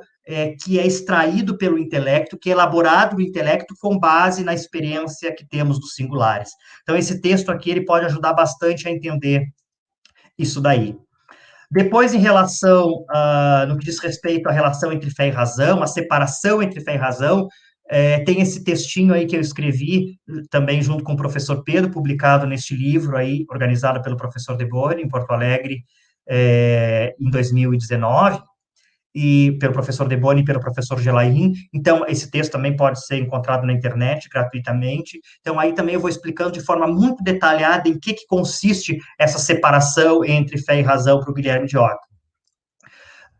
que é extraído pelo intelecto, que é elaborado no intelecto com base na experiência que temos dos singulares. Então, esse texto aqui, ele pode ajudar bastante a entender isso daí. Depois, em relação, no que diz respeito à relação entre fé e razão, a separação entre fé e razão, tem esse textinho aí que eu escrevi, também junto com o professor Pedro, publicado neste livro aí, organizado pelo professor De Boer, em Porto Alegre, em 2019, e pelo professor De Boni e pelo professor Gelain. Então, esse texto também pode ser encontrado na internet, gratuitamente. Então, aí também eu vou explicando de forma muito detalhada em que consiste essa separação entre fé e razão para o Guilherme de Ockham.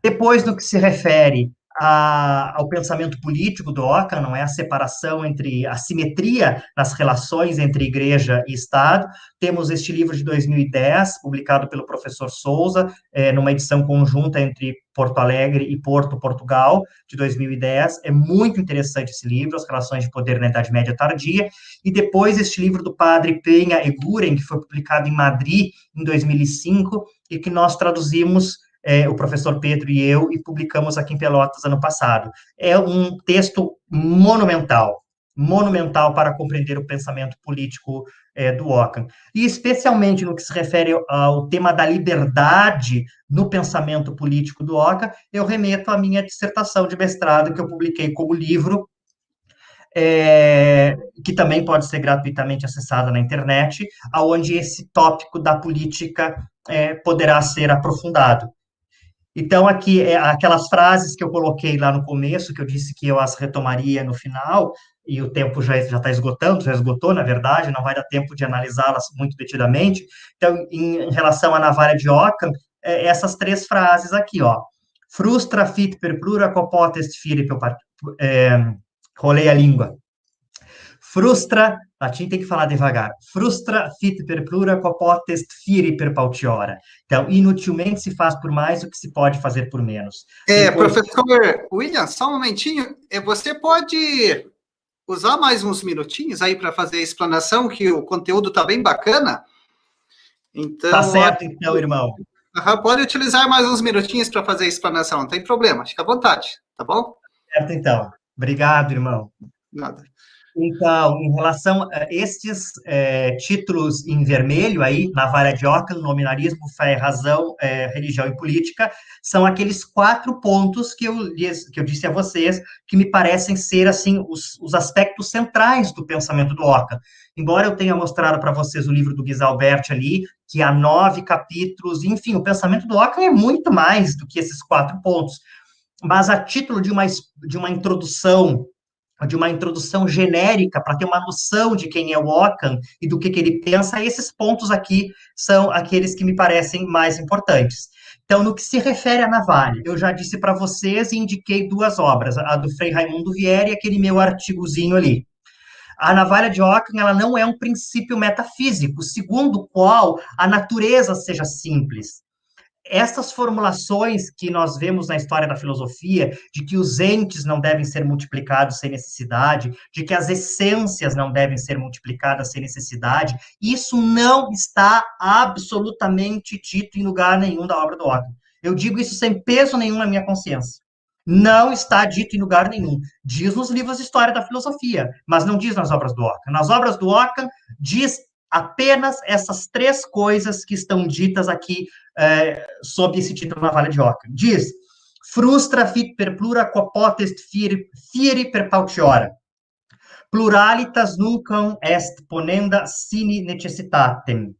Depois, no que se refere ao pensamento político do Ockham, não é a separação entre a simetria nas relações entre igreja e Estado. Temos este livro de 2010, publicado pelo professor Souza, numa edição conjunta entre Porto Alegre e Porto, Portugal, de 2010. É muito interessante esse livro, As Relações de Poder na Idade Média Tardia. E depois este livro do padre Penha Eguren, que foi publicado em Madrid em 2005, e que nós traduzimos, o professor Pedro e eu, e publicamos aqui em Pelotas ano passado. É um texto monumental para compreender o pensamento político do Ockham. E especialmente no que se refere ao tema da liberdade no pensamento político do Ockham, eu remeto à minha dissertação de mestrado, que eu publiquei como livro, que também pode ser gratuitamente acessada na internet, onde esse tópico da política poderá ser aprofundado. Então, aqui, aquelas frases que eu coloquei lá no começo, que eu disse que eu as retomaria no final, e o tempo já está esgotando, já esgotou, na verdade, não vai dar tempo de analisá-las muito detidamente. Então, em relação à navalha de Ockham, essas três frases aqui, ó. Frustra fit per plura quo potest fire, rolei a língua. Frustra, latim tem que falar devagar, frustra fit per plura quo potest fire per pautiora. Então, inutilmente se faz por mais o que se pode fazer por menos. Depois... Professor William, só um momentinho, você pode usar mais uns minutinhos aí para fazer a explanação, que o conteúdo está bem bacana? Então, tá certo, então, irmão. Pode utilizar mais uns minutinhos para fazer a explanação, não tem problema, fica à vontade, tá bom? Certo, então. Obrigado, irmão. Nada. Então, em relação a estes títulos em vermelho aí, navalha de Ockham, nominalismo, fé e razão, religião e política, são aqueles 4 pontos que eu disse a vocês, que me parecem ser, assim, os aspectos centrais do pensamento do Ockham. Embora eu tenha mostrado para vocês o livro do Guisalbert ali, que há 9 capítulos, enfim, o pensamento do Ockham é muito mais do que esses 4 pontos. Mas a título de uma introdução genérica, para ter uma noção de quem é o Ockham e do que ele pensa, esses pontos aqui são aqueles que me parecem mais importantes. Então, no que se refere à navalha, eu já disse para vocês e indiquei 2 obras, a do Frei Raimundo Vieira e aquele meu artigozinho ali. A navalha de Ockham, ela não é um princípio metafísico, segundo o qual a natureza seja simples. Essas formulações que nós vemos na história da filosofia, de que os entes não devem ser multiplicados sem necessidade, de que as essências não devem ser multiplicadas sem necessidade, isso não está absolutamente dito em lugar nenhum da obra do Ockham. Eu digo isso sem peso nenhum na minha consciência. Não está dito em lugar nenhum. Diz nos livros de história da filosofia, mas não diz nas obras do Ockham. Nas obras do Ockham, diz apenas essas 3 coisas que estão ditas aqui sob esse título Navalha de Ockham. Diz, frustra fit per plura quo potest fieri per pautiora. Pluralitas nunquam est ponenda sine necessitate.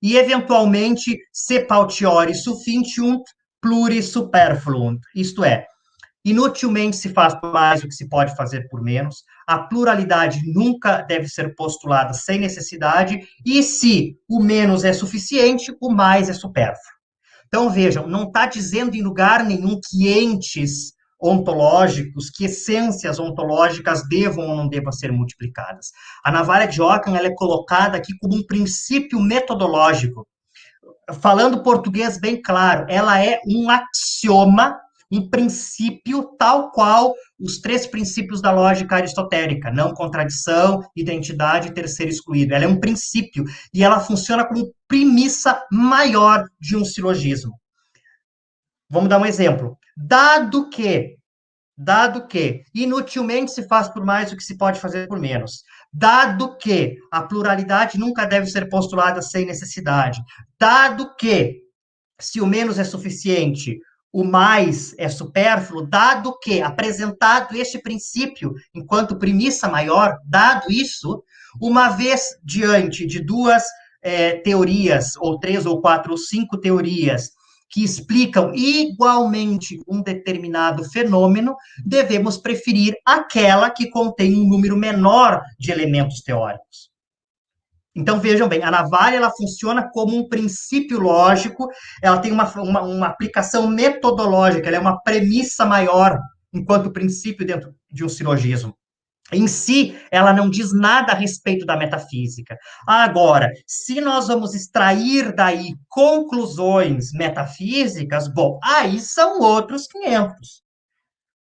e, eventualmente, se pautiori sufficiunt, pluris superfluunt, isto é, inutilmente se faz mais do que se pode fazer por menos, a pluralidade nunca deve ser postulada sem necessidade, e se o menos é suficiente, o mais é supérfluo. Então, vejam, não está dizendo em lugar nenhum que entes ontológicos, que essências ontológicas devam ou não devam ser multiplicadas. A navalha de Ockham ela é colocada aqui como um princípio metodológico. Falando português bem claro, ela é um axioma, um princípio tal qual os 3 princípios da lógica aristotélica, não contradição, identidade e terceiro excluído. Ela é um princípio e ela funciona como premissa maior de um silogismo. Vamos dar um exemplo. Dado que inutilmente se faz por mais do que se pode fazer por menos, dado que a pluralidade nunca deve ser postulada sem necessidade, dado que se o menos é suficiente, o mais é supérfluo, dado que, apresentado este princípio enquanto premissa maior, dado isso, uma vez diante de 2 teorias, ou 3 ou 4 ou 5 teorias, que explicam igualmente um determinado fenômeno, devemos preferir aquela que contém um número menor de elementos teóricos. Então, vejam bem, a navalha ela funciona como um princípio lógico, ela tem uma aplicação metodológica, ela é uma premissa maior enquanto princípio dentro de um silogismo. Em si, ela não diz nada a respeito da metafísica. Agora, se nós vamos extrair daí conclusões metafísicas, bom, aí são outros 500.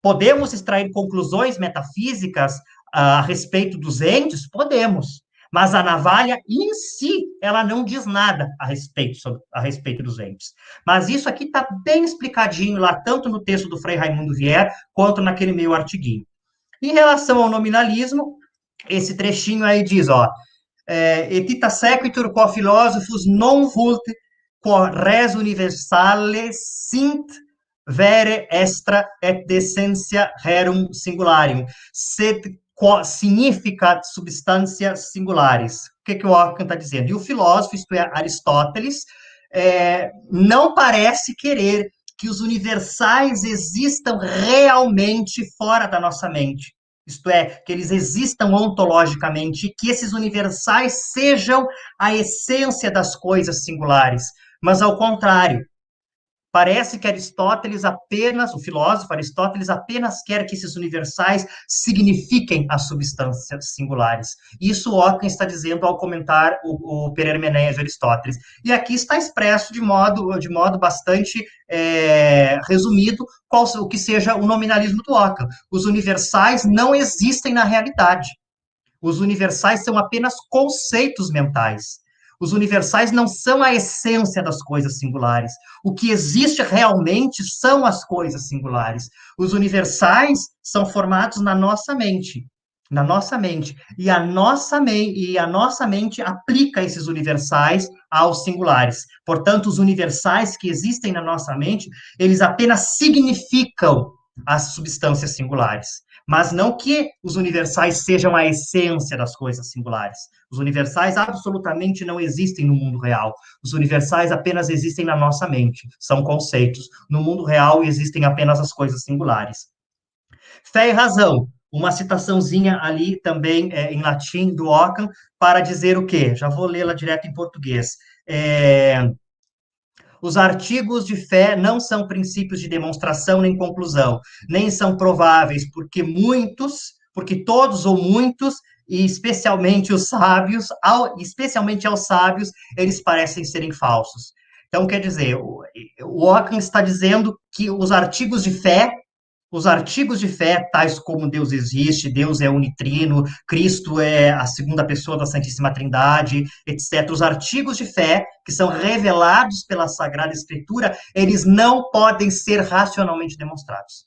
Podemos extrair conclusões metafísicas a respeito dos entes? Podemos. Mas a navalha, em si, ela não diz nada a respeito dos entes. Mas isso aqui está bem explicadinho lá, tanto no texto do Frei Raimundo Vier, quanto naquele meu artiguinho. Em relação ao nominalismo, esse trechinho aí diz, ó, et ita sequitur quo philosophus non vult quo res universale sint vere extra et descentia rerum singularium, sed quo significat substantia singularis. O que o Ockham está dizendo? E o filósofo, isto é, Aristóteles, não parece querer que os universais existam realmente fora da nossa mente. Isto é, que eles existam ontologicamente e que esses universais sejam a essência das coisas singulares. Mas, ao contrário, parece que Aristóteles apenas, o filósofo Aristóteles apenas quer que esses universais signifiquem as substâncias singulares. Isso Ockham está dizendo ao comentar o Perermenéia de Aristóteles. E aqui está expresso de modo bastante resumido o que seja o nominalismo do Ockham. Os universais não existem na realidade. Os universais são apenas conceitos mentais. Os universais não são a essência das coisas singulares. O que existe realmente são as coisas singulares. Os universais são formados na nossa mente. Na nossa mente. E a nossa mente aplica esses universais aos singulares. Portanto, os universais que existem na nossa mente, eles apenas significam as substâncias singulares. Mas não que os universais sejam a essência das coisas singulares. Os universais absolutamente não existem no mundo real. Os universais apenas existem na nossa mente. São conceitos. No mundo real existem apenas as coisas singulares. Fé e razão. Uma citaçãozinha ali também em latim do Ockham para dizer o quê? Já vou lê-la direto em português. Os artigos de fé não são princípios de demonstração nem conclusão, nem são prováveis, porque todos ou muitos, e especialmente os sábios, especialmente aos sábios, eles parecem serem falsos. Então, quer dizer, o Ockham está dizendo que os artigos de fé, tais como Deus existe, Deus é unitrino, Cristo é a segunda pessoa da Santíssima Trindade, etc. Os artigos de fé, que são revelados pela Sagrada Escritura, eles não podem ser racionalmente demonstrados.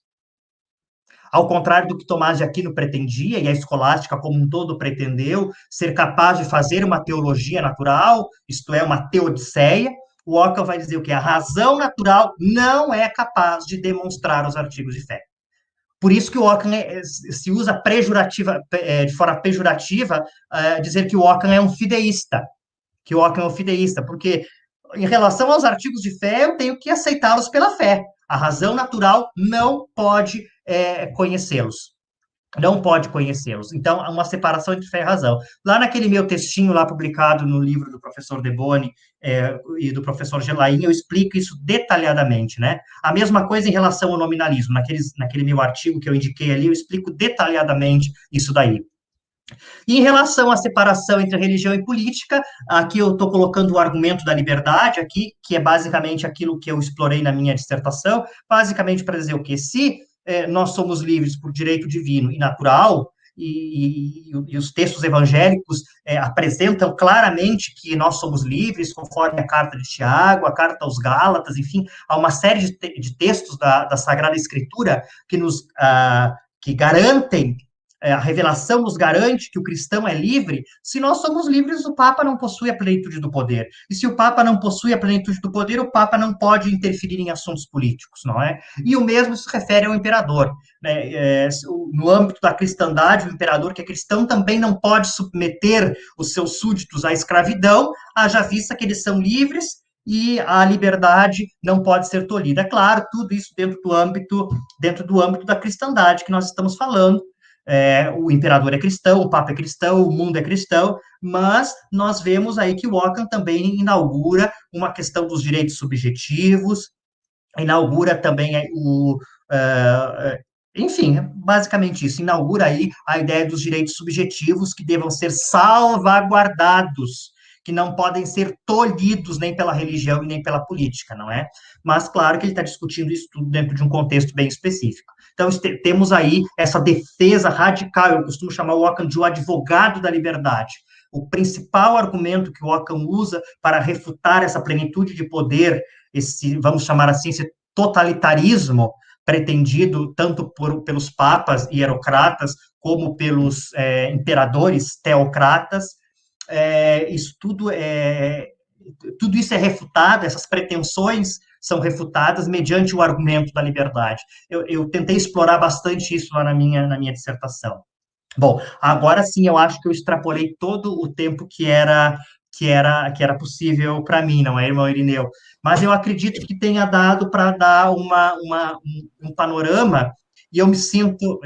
Ao contrário do que Tomás de Aquino pretendia, e a escolástica como um todo pretendeu, ser capaz de fazer uma teologia natural, isto é, uma teodiceia, o Ockham vai dizer o quê? A razão natural não é capaz de demonstrar os artigos de fé. Por isso que o Ockham se usa de forma pejorativa, dizer que o Ockham é um fideísta. que o Ockham é um fideísta, porque em relação aos artigos de fé, eu tenho que aceitá-los pela fé. A razão natural não pode conhecê-los. Não pode conhecê-los. Então, há uma separação entre fé e razão. Lá naquele meu textinho lá publicado no livro do professor Deboni e do professor Gelain, eu explico isso detalhadamente, né? A mesma coisa em relação ao nominalismo. Naquele meu artigo que eu indiquei ali, eu explico detalhadamente isso daí. E em relação à separação entre religião e política, aqui eu estou colocando o argumento da liberdade aqui, que é basicamente aquilo que eu explorei na minha dissertação, basicamente para dizer o quê? Se nós somos livres por direito divino e natural, e os textos evangélicos apresentam claramente que nós somos livres, conforme a carta de Tiago, a carta aos Gálatas, enfim, há uma série de textos da Sagrada Escritura que garantem a revelação nos garante que o cristão é livre. Se nós somos livres, o Papa não possui a plenitude do poder. E se o Papa não possui a plenitude do poder, o Papa não pode interferir em assuntos políticos, não é? E o mesmo se refere ao imperador. Né? No âmbito da cristandade, o imperador que é cristão também não pode submeter os seus súditos à escravidão, haja vista que eles são livres e a liberdade não pode ser tolhida. É claro, tudo isso dentro do âmbito da cristandade que nós estamos falando. O imperador é cristão, o papa é cristão, o mundo é cristão, mas nós vemos aí que o Ockham também inaugura uma questão dos direitos subjetivos, inaugura também enfim, basicamente isso, inaugura aí a ideia dos direitos subjetivos que devam ser salvaguardados, que não podem ser tolhidos nem pela religião e nem pela política, não é? Mas, claro que ele está discutindo isso tudo dentro de um contexto bem específico. Então, temos aí essa defesa radical, eu costumo chamar o Ockham de o advogado da liberdade. O principal argumento que o Ockham usa para refutar essa plenitude de poder, vamos chamar assim, esse totalitarismo pretendido tanto pelos papas e hierocratas, como pelos imperadores teocratas, tudo isso é refutado, essas pretensões são refutadas mediante o argumento da liberdade. Eu tentei explorar bastante isso lá na minha dissertação. Bom, agora sim, eu acho que eu extrapolei todo o tempo que era possível para mim, não é, irmão Irineu? Mas eu acredito que tenha dado para dar um panorama, e eu me sinto...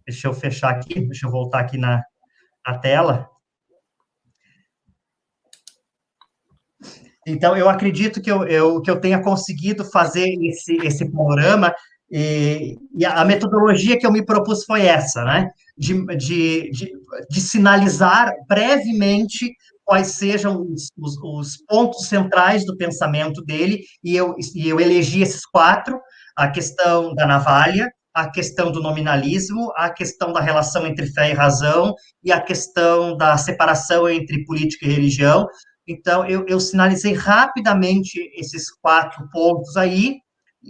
Deixa eu fechar aqui, deixa eu voltar aqui na tela. Então, eu acredito que eu tenha conseguido fazer esse panorama, e a metodologia que eu me propus foi essa, né? De sinalizar brevemente quais sejam os pontos centrais do pensamento dele, e eu elegi esses 4, a questão da navalha, a questão do nominalismo, a questão da relação entre fé e razão, e a questão da separação entre política e religião. Então, eu sinalizei rapidamente esses 4 pontos aí,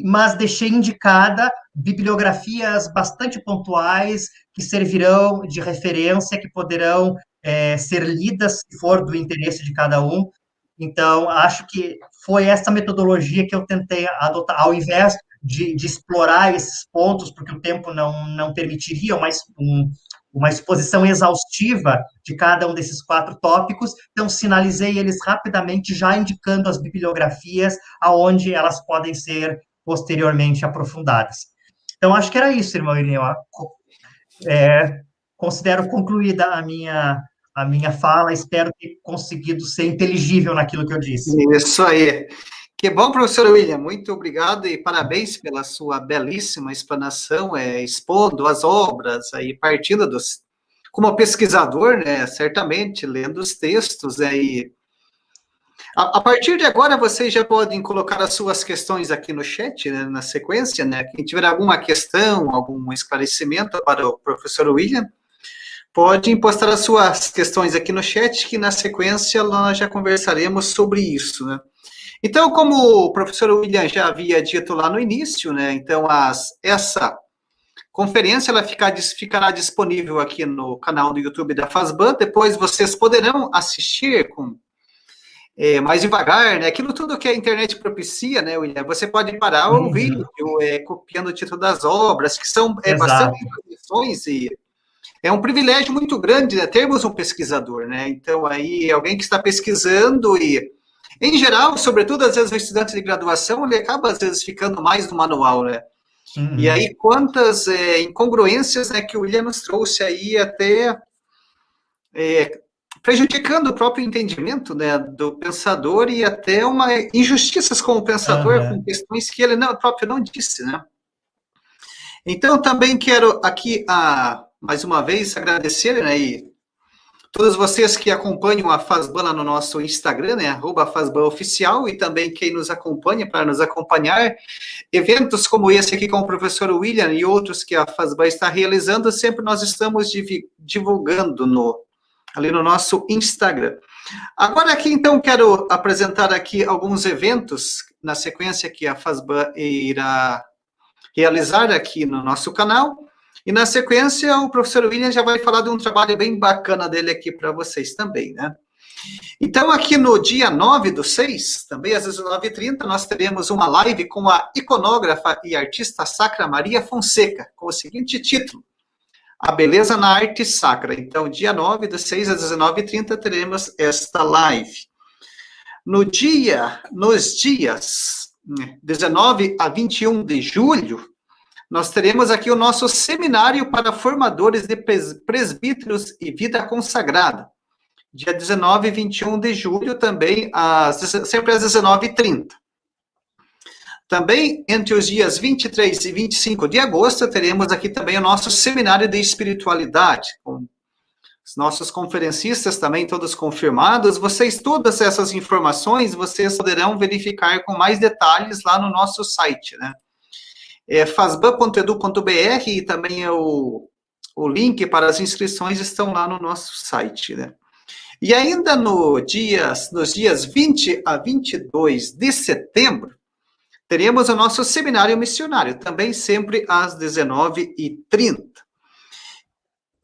mas deixei indicada bibliografias bastante pontuais que servirão de referência, que poderão ser lidas, se for do interesse de cada um. Então, acho que foi essa metodologia que eu tentei adotar, ao invés de explorar esses pontos, porque o tempo não permitiria uma exposição exaustiva de cada um desses 4 tópicos, então sinalizei eles rapidamente, já indicando as bibliografias aonde elas podem ser posteriormente aprofundadas. Então, acho que era isso, irmão Irineu. Considero concluída a minha fala, espero ter conseguido ser inteligível naquilo que eu disse. Isso aí. Que bom, professor William, muito obrigado e parabéns pela sua belíssima explanação, expondo as obras, aí, partindo como pesquisador, né, certamente, lendo os textos, e a partir de agora, vocês já podem colocar as suas questões aqui no chat, né, na sequência, né, quem tiver alguma questão, algum esclarecimento para o professor William, pode postar as suas questões aqui no chat, que na sequência nós já conversaremos sobre isso, né. Então, como o professor William já havia dito lá no início, né, então essa conferência ela ficará disponível aqui no canal do YouTube da FASBAN, depois vocês poderão assistir com mais devagar, né, aquilo tudo que a internet propicia, né, William, você pode parar o vídeo, copiando o título das obras, que são bastante lições é um privilégio muito grande, né, termos um pesquisador, né? Então, aí, alguém que está pesquisando e, em geral, sobretudo, às vezes, o estudante de graduação, ele acaba, às vezes, ficando mais no manual, né? E Uhum. aí, quantas incongruências, né, que o William nos trouxe aí, até prejudicando o próprio entendimento, né, do pensador e até uma injustiças com o pensador, com Aham. questões que ele próprio não disse, né? Então, também quero aqui, mais uma vez, agradecer, né, e todos vocês que acompanham a Fazban no nosso Instagram, né, @FazbanOficial, e também quem nos acompanha, para nos acompanhar, eventos como esse aqui com o professor William e outros que a Fazban está realizando, sempre nós estamos divulgando ali no nosso Instagram. Agora aqui, então, quero apresentar aqui alguns eventos, na sequência que a Fazban irá realizar aqui no nosso canal, e na sequência o professor William já vai falar de um trabalho bem bacana dele aqui para vocês também, né? Então, aqui no dia 9/6, também às 19h30, nós teremos uma live com a iconógrafa e artista sacra Maria Fonseca, com o seguinte título: A Beleza na Arte Sacra. Então, dia 9/6, às 19h30, teremos esta live. Nos dias 19 a 21 de julho, nós teremos aqui o nosso seminário para formadores de presbíteros e vida consagrada. Dia 19 e 21 de julho, também, sempre às 19h30. Também, entre os dias 23 e 25 de agosto, teremos aqui também o nosso seminário de espiritualidade, com os nossos conferencistas também todos confirmados. Vocês, todas essas informações, vocês poderão verificar com mais detalhes lá no nosso site, né? Fazban.edu.br, e também o link para as inscrições estão lá no nosso site, né? E ainda nos dias 20 a 22 de setembro, teremos o nosso seminário missionário, também sempre às 19h30.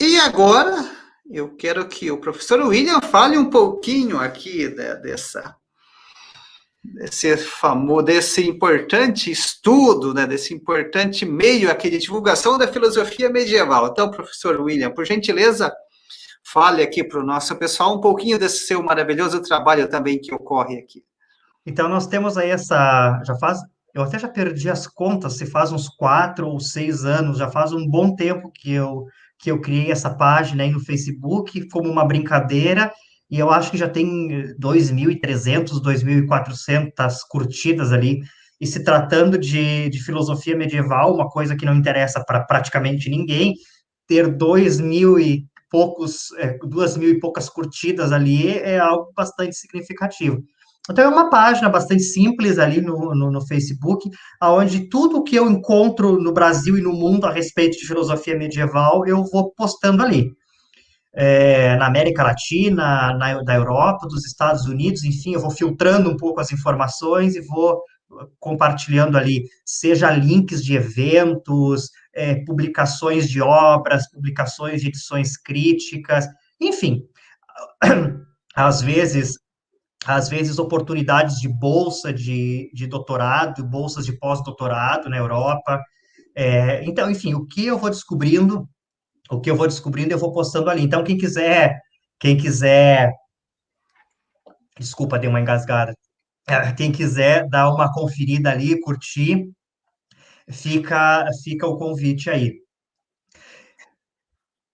E agora, eu quero que o professor William fale um pouquinho aqui, né, desse importante estudo, né, desse importante meio aqui de divulgação da filosofia medieval. Então, professor William, por gentileza, fale aqui para o nosso pessoal um pouquinho desse seu maravilhoso trabalho também que ocorre aqui. Então, nós temos aí eu até já perdi as contas, se faz uns 4 ou 6 anos, já faz um bom tempo que eu criei essa página aí no Facebook como uma brincadeira, e eu acho que já tem 2.300, 2.400 curtidas ali, e se tratando de filosofia medieval, uma coisa que não interessa para praticamente ninguém, ter 2.000 e poucas curtidas ali é algo bastante significativo. Então, é uma página bastante simples ali no Facebook, onde tudo que eu encontro no Brasil e no mundo a respeito de filosofia medieval, eu vou postando ali. Na América Latina, da Europa, dos Estados Unidos, enfim, eu vou filtrando um pouco as informações e vou compartilhando ali, seja links de eventos, publicações de obras, publicações de edições críticas, enfim, às vezes oportunidades de bolsa de doutorado, bolsas de pós-doutorado na Europa. Então, enfim, eu vou postando ali. Então, quem quiser, desculpa, dei uma engasgada. Quem quiser dar uma conferida ali, curtir, fica o convite aí.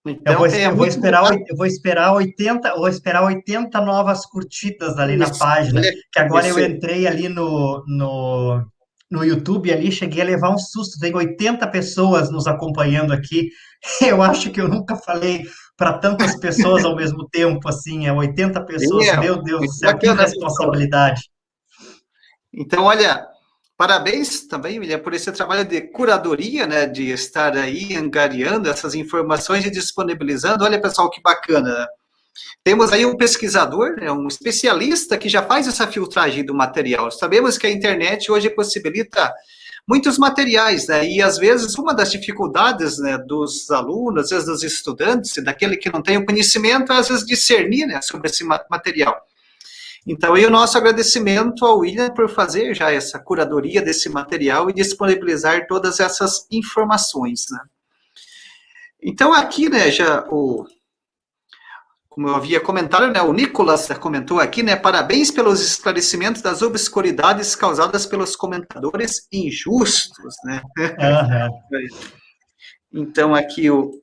Então, Eu vou muito esperar, obrigado. eu vou esperar 80 novas curtidas ali na Isso, página, olha, que agora eu isso. entrei ali no YouTube ali, cheguei a levar um susto, tem 80 pessoas nos acompanhando aqui. Eu acho que eu nunca falei para tantas pessoas ao mesmo tempo, assim, 80 pessoas, meu Deus do Muito céu, que bacana, pessoal. responsabilidade. Então, olha, parabéns também, William, por esse trabalho de curadoria, né, de estar aí angariando essas informações e disponibilizando. Olha, pessoal, que bacana, né? Temos aí um pesquisador, né, um especialista que já faz essa filtragem do material. Sabemos que a internet hoje possibilita muitos materiais, né, e às vezes uma das dificuldades, né, dos alunos, às vezes dos estudantes, daquele que não tem o conhecimento, é às vezes discernir, né, sobre esse material. Então, e o nosso agradecimento ao William por fazer já essa curadoria desse material e disponibilizar todas essas informações, né? Então, aqui, né, como eu havia comentado, né, o Nicolas comentou aqui, né, parabéns pelos esclarecimentos das obscuridades causadas pelos comentadores injustos, né? Aham. Então, aqui o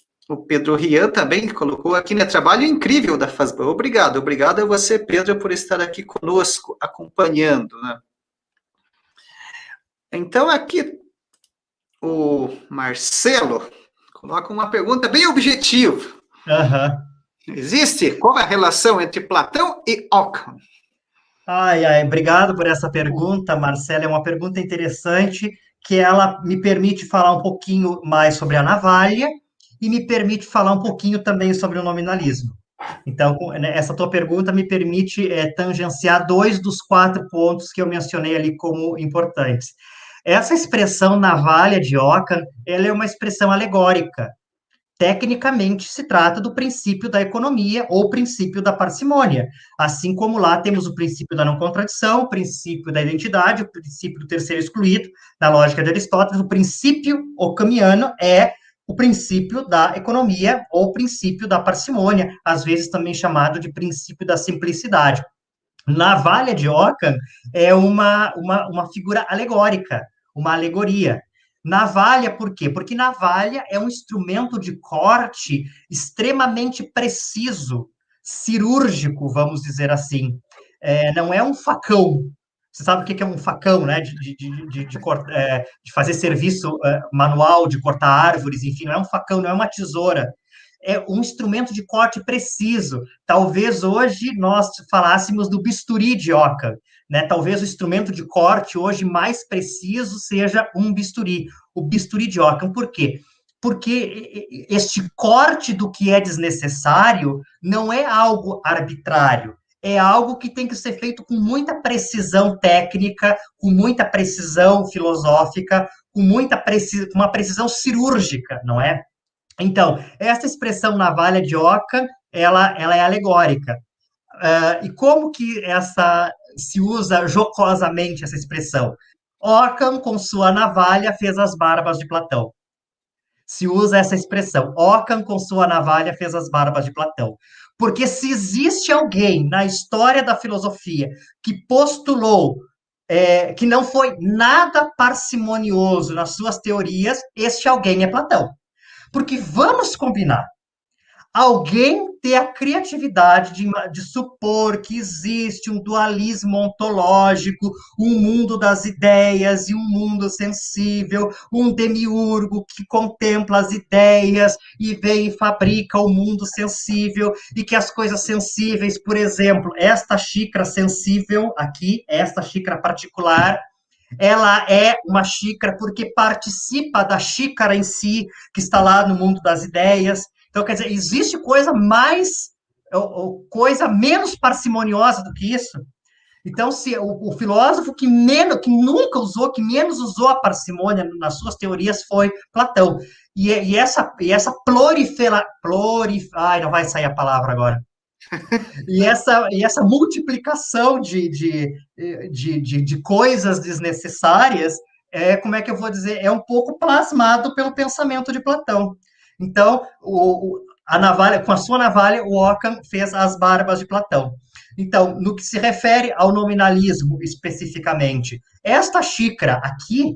Pedro Rian também colocou aqui, né, trabalho incrível da FASBAN. Obrigado a você, Pedro, por estar aqui conosco, acompanhando, né? Então, aqui o Marcelo coloca uma pergunta bem objetiva. Aham. Existe? Qual é a relação entre Platão e Ockham? Ai, ai, obrigado por essa pergunta, Marcela. É uma pergunta interessante que ela me permite falar um pouquinho mais sobre a navalha e me permite falar um pouquinho também sobre o nominalismo. Então, né, essa tua pergunta me permite tangenciar dois dos quatro pontos que eu mencionei ali como importantes. Essa expressão navalha de Ockham, ela é uma expressão alegórica. Tecnicamente, se trata do princípio da economia ou princípio da parcimônia. Assim como lá temos o princípio da não contradição, o princípio da identidade, o princípio do terceiro excluído, na lógica de Aristóteles, o princípio occamiano é o princípio da economia ou princípio da parcimônia, às vezes também chamado de princípio da simplicidade. Navalha de Ockham é uma figura alegórica, uma alegoria. Navalha, por quê? Porque navalha é um instrumento de corte extremamente preciso, cirúrgico, vamos dizer assim. Não é um facão. Você sabe o que é um facão, né? De fazer serviço manual, de cortar árvores, enfim, não é um facão, não é uma tesoura. É um instrumento de corte preciso. Talvez hoje nós falássemos do bisturi de Ockham, né? Talvez o instrumento de corte hoje mais preciso seja um bisturi, o bisturi de Ockham. Por quê? Porque este corte do que é desnecessário não é algo arbitrário, é algo que tem que ser feito com muita precisão técnica, com muita precisão filosófica, com uma precisão cirúrgica, não é? Então, essa expressão navalha de Ockham, ela é alegórica. E como que essa se usa jocosamente essa expressão? Ockham, com sua navalha, fez as barbas de Platão. Se usa essa expressão. Ockham, com sua navalha, fez as barbas de Platão. Porque se existe alguém na história da filosofia que postulou que não foi nada parcimonioso nas suas teorias, este alguém é Platão. Porque vamos combinar, alguém ter a criatividade de supor que existe um dualismo ontológico, um mundo das ideias e um mundo sensível, um demiurgo que contempla as ideias e vem e fabrica o mundo sensível, e que as coisas sensíveis, por exemplo, esta xícara sensível aqui, esta xícara particular, ela é uma xícara porque participa da xícara em si, que está lá no mundo das ideias. Então, quer dizer, existe coisa mais, ou coisa menos parcimoniosa do que isso? Então, se o filósofo que nunca usou, que menos usou a parcimônia nas suas teorias foi Platão. E essa ai, não vai sair a palavra agora. E essa multiplicação de coisas desnecessárias, como é que eu vou dizer, é um pouco plasmado pelo pensamento de Platão. Então, a navalha, com a sua navalha, o Ockham fez as barbas de Platão. Então, no que se refere ao nominalismo especificamente, esta xícara aqui,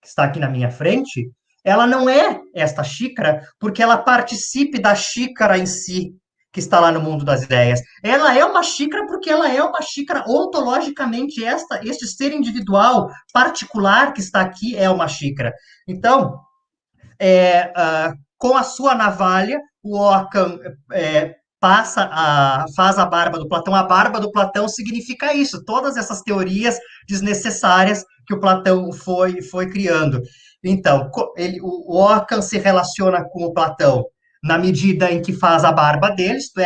que está aqui na minha frente, ela não é esta xícara porque ela participe da xícara em si, que está lá no mundo das ideias. Ela é uma xícara porque ela é uma xícara ontologicamente, este ser individual, particular que está aqui é uma xícara. Então, com a sua navalha, o Ockham faz a barba do Platão. A barba do Platão significa isso, todas essas teorias desnecessárias que o Platão foi criando. Então, o Ockham se relaciona com o Platão na medida em que faz a barba dele, isto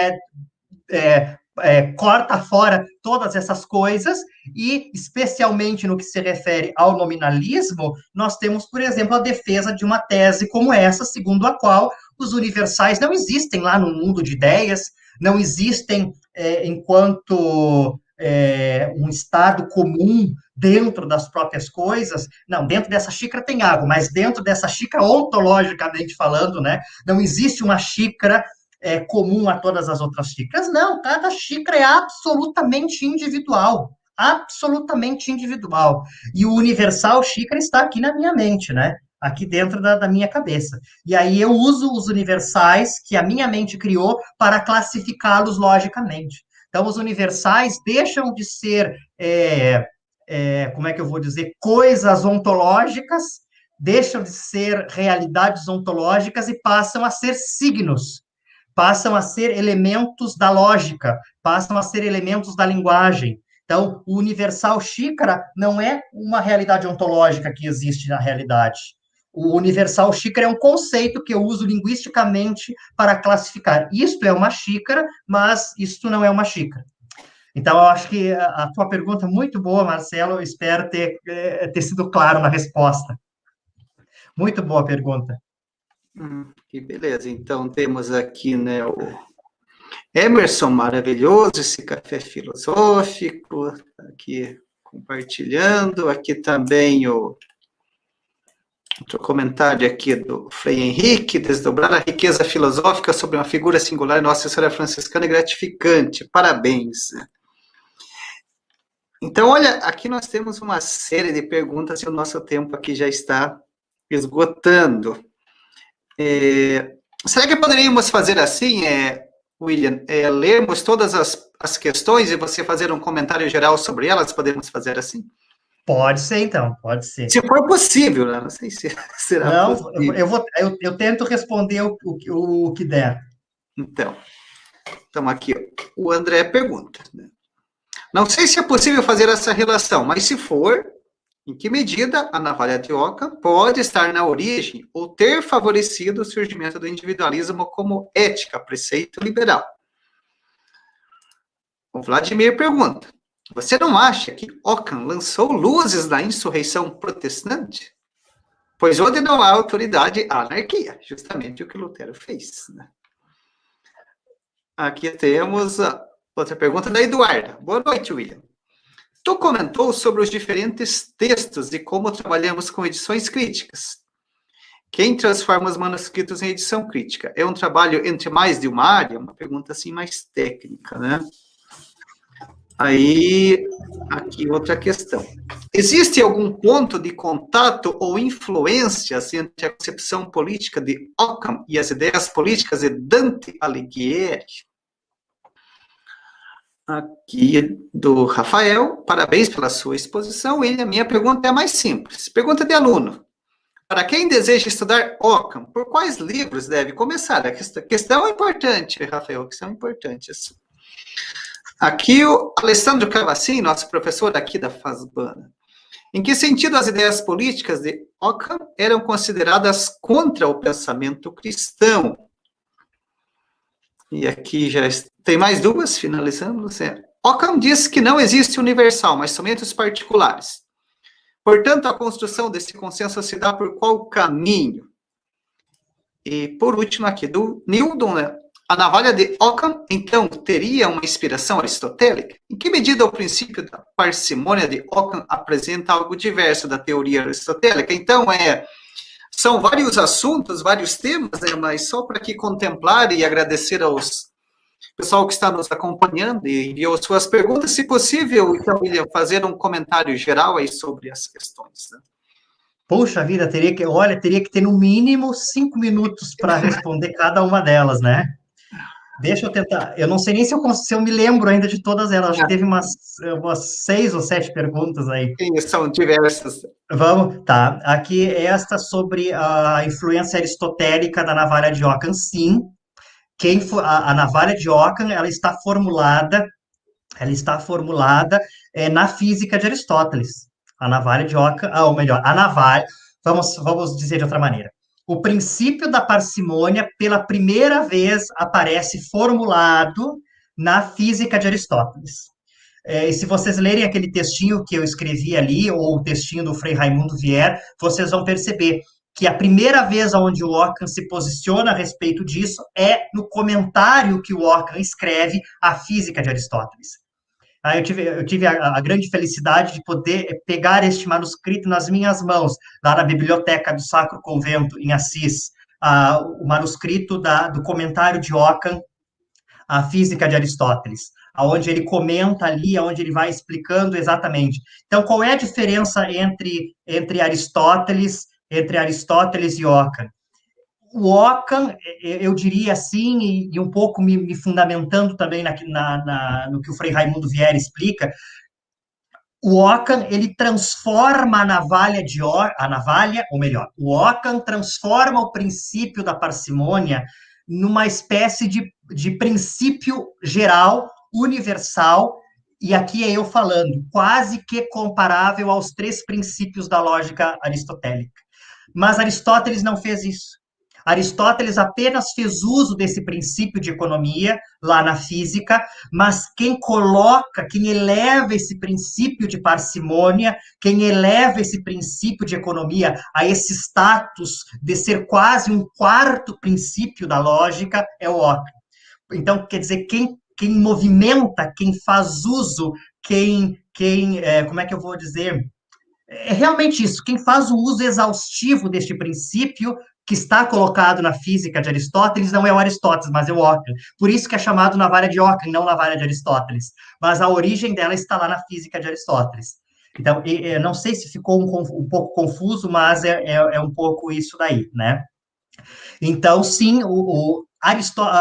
corta fora todas essas coisas, e, especialmente no que se refere ao nominalismo, nós temos, por exemplo, a defesa de uma tese como essa, segundo a qual os universais não existem lá no mundo de ideias, não existem enquanto um estado comum dentro das próprias coisas. Não, dentro dessa xícara tem água, mas dentro dessa xícara, ontologicamente falando, né, não existe uma xícara comum a todas as outras xícaras. Não, cada xícara é absolutamente individual. Absolutamente individual. E o universal xícara está aqui na minha mente, né? Aqui dentro da minha cabeça. E aí eu uso os universais que a minha mente criou para classificá-los logicamente. Então, os universais deixam de ser, como é que eu vou dizer, coisas ontológicas, deixam de ser realidades ontológicas e passam a ser signos, passam a ser elementos da lógica, passam a ser elementos da linguagem. Então, o universal xícara não é uma realidade ontológica que existe na realidade. O universal xícara é um conceito que eu uso linguisticamente para classificar. Isto é uma xícara, mas isto não é uma xícara. Então, eu acho que a tua pergunta é muito boa, Marcelo. Eu espero ter sido claro na resposta. Muito boa pergunta. Que beleza. Então, temos aqui, né, o Emerson, maravilhoso, esse café filosófico, aqui compartilhando. Aqui também o outro comentário aqui do Frei Henrique: desdobrar a riqueza filosófica sobre uma figura singular, Nossa Senhora Franciscana, é gratificante. Parabéns. Então, olha, aqui nós temos uma série de perguntas e o nosso tempo aqui já está esgotando. Será que poderíamos fazer assim, William, lermos todas as questões e você fazer um comentário geral sobre elas? Podemos fazer assim? Pode ser, então, pode ser. Se for possível, né? Não sei se será não, possível. Eu tento responder o que der. Então aqui, o André pergunta, né? Não sei se é possível fazer essa relação, mas se for, em que medida a navalha de Ockham pode estar na origem ou ter favorecido o surgimento do individualismo como ética, preceito liberal? O Vladimir pergunta: você não acha que Ockham lançou luzes na insurreição protestante? Pois onde não há autoridade, há anarquia. Justamente o que Lutero fez, né? Aqui temos outra pergunta da Eduarda. Boa noite, William. Tu comentou sobre os diferentes textos e como trabalhamos com edições críticas. Quem transforma os manuscritos em edição crítica? É um trabalho entre mais de uma área? Uma pergunta assim mais técnica, né? Aí, aqui outra questão. Existe algum ponto de contato ou influências entre a concepção política de Ockham e as ideias políticas de Dante Alighieri? Aqui do Rafael: parabéns pela sua exposição, William. Minha pergunta é mais simples. Pergunta de aluno: para quem deseja estudar Ockham, por quais livros deve começar? A questão é importante, Rafael, questão importante. Aqui o Alessandro Cavacin, nosso professor aqui da FASBAN. Em que sentido as ideias políticas de Ockham eram consideradas contra o pensamento cristão? E aqui já tem mais duas, finalizando. Ockham diz que não existe universal, mas somente os particulares. Portanto, a construção desse consenso se dá por qual caminho? E, por último, aqui do Nildon, né? A navalha de Ockham, então, teria uma inspiração aristotélica? Em que medida o princípio da parcimônia de Ockham apresenta algo diverso da teoria aristotélica? Então, são vários assuntos, vários temas, né? Mas só para aqui contemplar e agradecer aos pessoal que está nos acompanhando e enviou suas perguntas. Se possível, então, William, fazer um comentário geral aí sobre as questões, né? Puxa vida, teria que ter no mínimo 5 minutos para responder cada uma delas, né? Deixa eu tentar. Eu não sei nem se eu me lembro ainda de todas elas. Acho que teve umas 6 ou 7 perguntas aí. Sim, são diversas. Vamos, tá. Aqui esta sobre a influência aristotélica da navalha de Ockham, sim. A navalha de Ockham, ela está formulada na física de Aristóteles. A navalha de Ockham, ou melhor, a navalha, vamos dizer de outra maneira. O princípio da parcimônia, pela primeira vez, aparece formulado na física de Aristóteles. E se vocês lerem aquele textinho que eu escrevi ali, ou o textinho do Frei Raimundo Vier, vocês vão perceber que a primeira vez onde o Ockham se posiciona a respeito disso é no comentário que o Ockham escreve à física de Aristóteles. Eu tive a grande felicidade de poder pegar este manuscrito nas minhas mãos, lá na Biblioteca do Sacro Convento, em Assis, o manuscrito do comentário de Ockham, a Física de Aristóteles, aonde ele comenta ali, aonde ele vai explicando exatamente. Então, qual é a diferença entre Aristóteles e Ockham? O Ockham, eu diria assim, e um pouco me fundamentando também no que o Frei Raimundo Vieira explica, o Ockham, ele transforma o Ockham transforma o princípio da parcimônia numa espécie de princípio geral, universal, e aqui é eu falando, quase que comparável aos três princípios da lógica aristotélica. Mas Aristóteles não fez isso. Aristóteles apenas fez uso desse princípio de economia lá na física, mas quem eleva esse princípio de parcimônia, quem eleva esse princípio de economia a esse status de ser quase um quarto princípio da lógica é o Ockham. Então, quer dizer, quem movimenta, quem faz uso, como é que eu vou dizer? É realmente isso, quem faz o uso exaustivo deste princípio que está colocado na física de Aristóteles não é o Aristóteles, mas é o Ockham. Por isso que é chamado navalha de Ockham, não navalha de Aristóteles. Mas a origem dela está lá na física de Aristóteles. Então, não sei se ficou um pouco confuso, mas é um pouco isso daí, né? Então, sim, o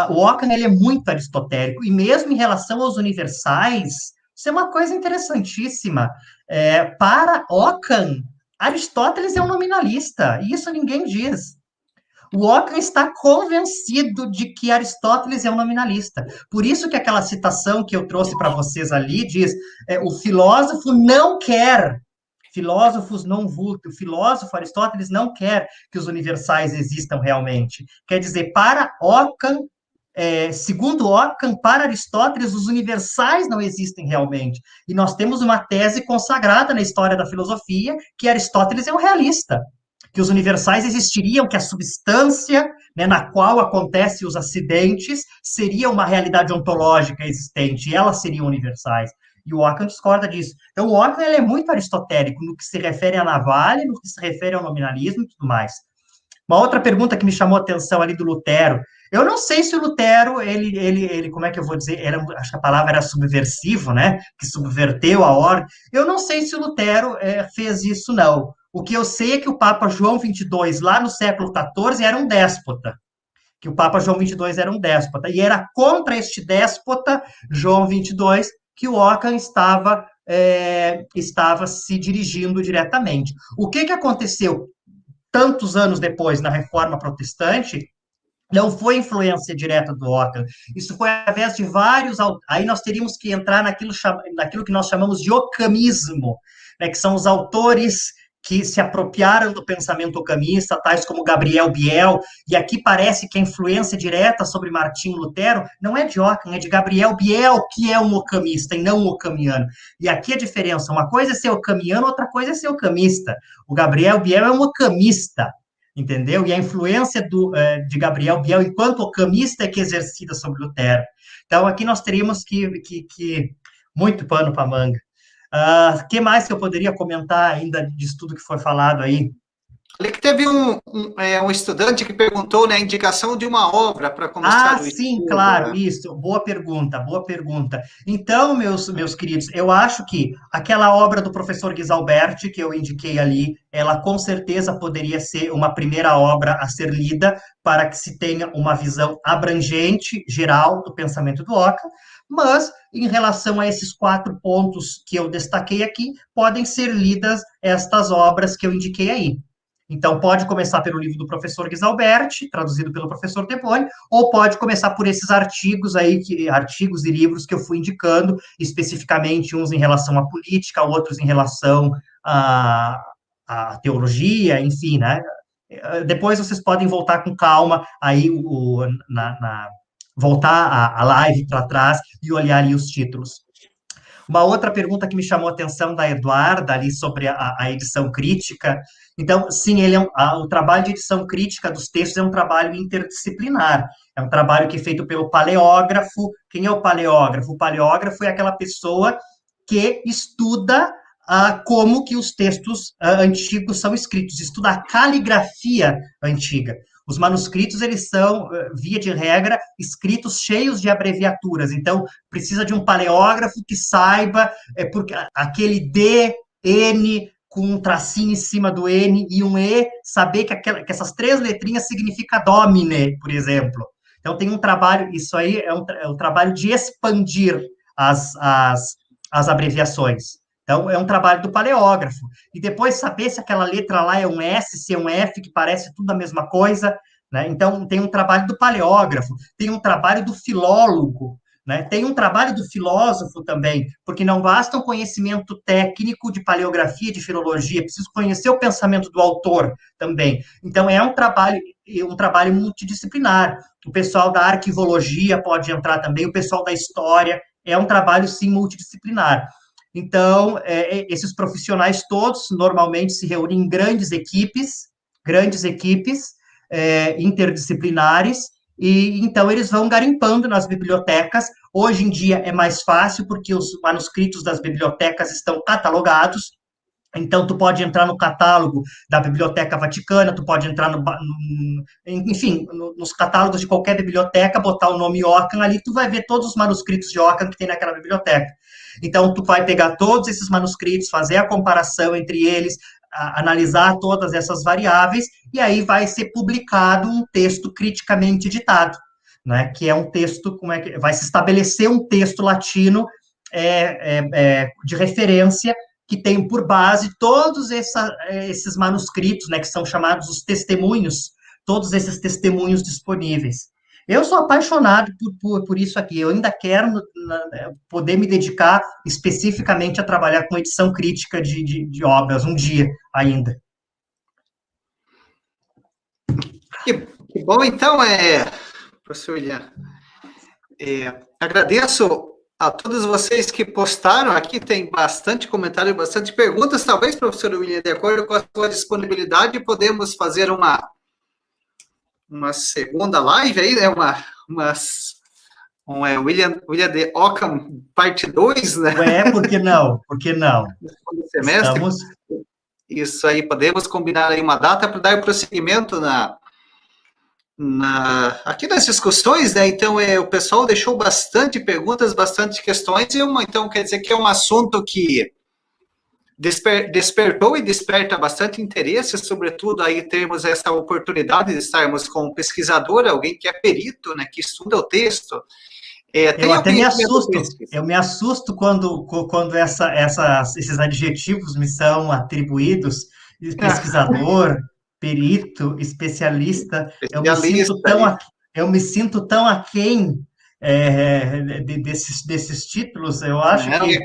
Ockham, ele é muito aristotélico, e mesmo em relação aos universais, isso é uma coisa interessantíssima. Para Ockham, Aristóteles é um nominalista, e isso ninguém diz. O Ockham está convencido de que Aristóteles é um nominalista. Por isso que aquela citação que eu trouxe para vocês ali diz: o filósofo não quer, o filósofo Aristóteles não quer que os universais existam realmente. Quer dizer, para Ockham, segundo Ockham, para Aristóteles, os universais não existem realmente. E nós temos uma tese consagrada na história da filosofia, que Aristóteles é um realista, que os universais existiriam, que a substância, né, na qual acontecem os acidentes seria uma realidade ontológica existente, e elas seriam universais. E o Ockham discorda disso. Então, o Ockham, ele é muito aristotélico no que se refere à navalha, no que se refere ao nominalismo e tudo mais. Uma outra pergunta que me chamou a atenção ali do Lutero. Eu não sei se o Lutero, como é que eu vou dizer? Acho que a palavra era subversivo, né? Que subverteu a ordem. Eu não sei se o Lutero fez isso, não. O que eu sei é que o Papa João XXII, lá no século XIV, era um déspota. Que o Papa João XXII era um déspota. E era contra este déspota, João XXII, que o Ockham estava se dirigindo diretamente. O que aconteceu tantos anos depois, na Reforma Protestante, não foi influência direta do Ockham. Isso foi através de vários... Aí nós teríamos que entrar naquilo que nós chamamos de occamismo, né, que são os autores que se apropriaram do pensamento occamista, tais como Gabriel Biel, e aqui parece que a influência direta sobre Martinho Lutero não é de Ockham, é de Gabriel Biel, que é um occamista e não um occamiano. E aqui a diferença, uma coisa é ser occamiano, outra coisa é ser occamista. O Gabriel Biel é um occamista, entendeu? E a influência de Gabriel Biel enquanto occamista é que é exercida sobre Lutero. Então, aqui nós teríamos que muito pano para manga. Que mais que eu poderia comentar ainda disso tudo que foi falado aí? Ali que teve um estudante que perguntou, né, a indicação de uma obra para começar o sim, estudo, claro, né? isso, boa pergunta, boa pergunta. Então, meus queridos, eu acho que aquela obra do professor Guisalberti, que eu indiquei ali, ela com certeza poderia ser uma primeira obra a ser lida para que se tenha uma visão abrangente, geral, do pensamento do Ockham, mas, em relação a esses 4 pontos que eu destaquei aqui, podem ser lidas estas obras que eu indiquei aí. Então, pode começar pelo livro do professor Guisalberti, traduzido pelo professor Teboni, ou pode começar por esses artigos aí, artigos e livros que eu fui indicando, especificamente uns em relação à política, outros em relação à teologia, enfim, né? Depois vocês podem voltar com calma aí voltar a live para trás e olhar ali os títulos. Uma outra pergunta que me chamou a atenção da Eduarda ali sobre a edição crítica. Então, sim, o trabalho de edição crítica dos textos é um trabalho interdisciplinar. É um trabalho que é feito pelo paleógrafo. Quem é o paleógrafo? O paleógrafo é aquela pessoa que estuda como que os textos antigos são escritos, estuda a caligrafia antiga. Os manuscritos, eles são, via de regra, escritos cheios de abreviaturas, então precisa de um paleógrafo que saiba porque aquele D, N, com um tracinho em cima do N e um E, saber que essas 3 letrinhas significa domine, por exemplo. Então tem um trabalho, isso aí é um trabalho de expandir as abreviações. Então, é um trabalho do paleógrafo. E depois saber se aquela letra lá é um S, se é um F, que parece tudo a mesma coisa, né? Então, tem um trabalho do paleógrafo, tem um trabalho do filólogo, né? Tem um trabalho do filósofo também, porque não basta um conhecimento técnico de paleografia, de filologia, é preciso conhecer o pensamento do autor também. Então, é um trabalho multidisciplinar. O pessoal da arquivologia pode entrar também, o pessoal da história, é um trabalho, sim, multidisciplinar. Então, esses profissionais todos normalmente se reúnem em grandes equipes interdisciplinares, e então eles vão garimpando nas bibliotecas. Hoje em dia é mais fácil, porque os manuscritos das bibliotecas estão catalogados, então tu pode entrar no catálogo da Biblioteca Vaticana, tu pode entrar enfim, nos catálogos de qualquer biblioteca, botar o nome Ockham ali, tu vai ver todos os manuscritos de Ockham que tem naquela biblioteca. Então, tu vai pegar todos esses manuscritos, fazer a comparação entre eles, analisar todas essas variáveis, e aí vai ser publicado um texto criticamente editado, né, que é um texto, vai se estabelecer um texto latino de referência, que tem por base todos esses manuscritos, né, que são chamados os testemunhos, todos esses testemunhos disponíveis. Eu sou apaixonado por isso aqui, eu ainda quero poder me dedicar especificamente a trabalhar com edição crítica de obras, um dia ainda. Que bom, então, professor William, agradeço a todos vocês que postaram aqui, tem bastante comentário, bastante perguntas, talvez, professor William, de acordo com a sua disponibilidade, podemos fazer uma segunda live aí, né, William de Ockham, parte 2, né? Por que não? Por que não? Semestre. Isso aí, podemos combinar aí uma data para dar prosseguimento aqui nas discussões, né? Então, o pessoal deixou bastante perguntas, bastante questões, então quer dizer que é um assunto que despertou e desperta bastante interesse, sobretudo aí termos essa oportunidade de estarmos com um pesquisador, alguém que é perito, né, que estuda o texto. Eu até me assusto, quando esses adjetivos me são atribuídos, pesquisador, perito, especialista, eu me sinto tão aquém desses títulos. Eu acho que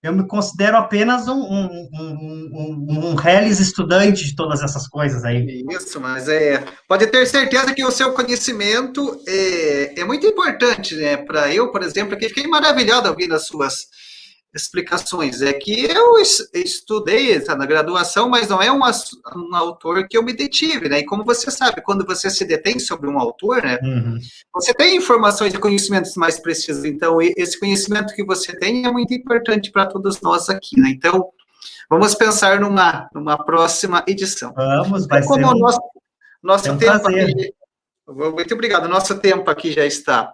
eu me considero apenas um reles estudante de todas essas coisas aí. Isso, mas pode ter certeza que o seu conhecimento é muito importante, né? Para eu, por exemplo, que fiquei maravilhado ouvindo as suas explicações. É que eu estudei na graduação, mas não é um autor que eu me detive, né? E como você sabe, quando você se detém sobre um autor, né? Uhum. Você tem informações e conhecimentos mais precisos. Então, esse conhecimento que você tem é muito importante para todos nós aqui, né? Então, vamos pensar numa próxima edição. Vamos, vai ser nosso tempo aqui. Muito obrigado. Nosso tempo aqui já está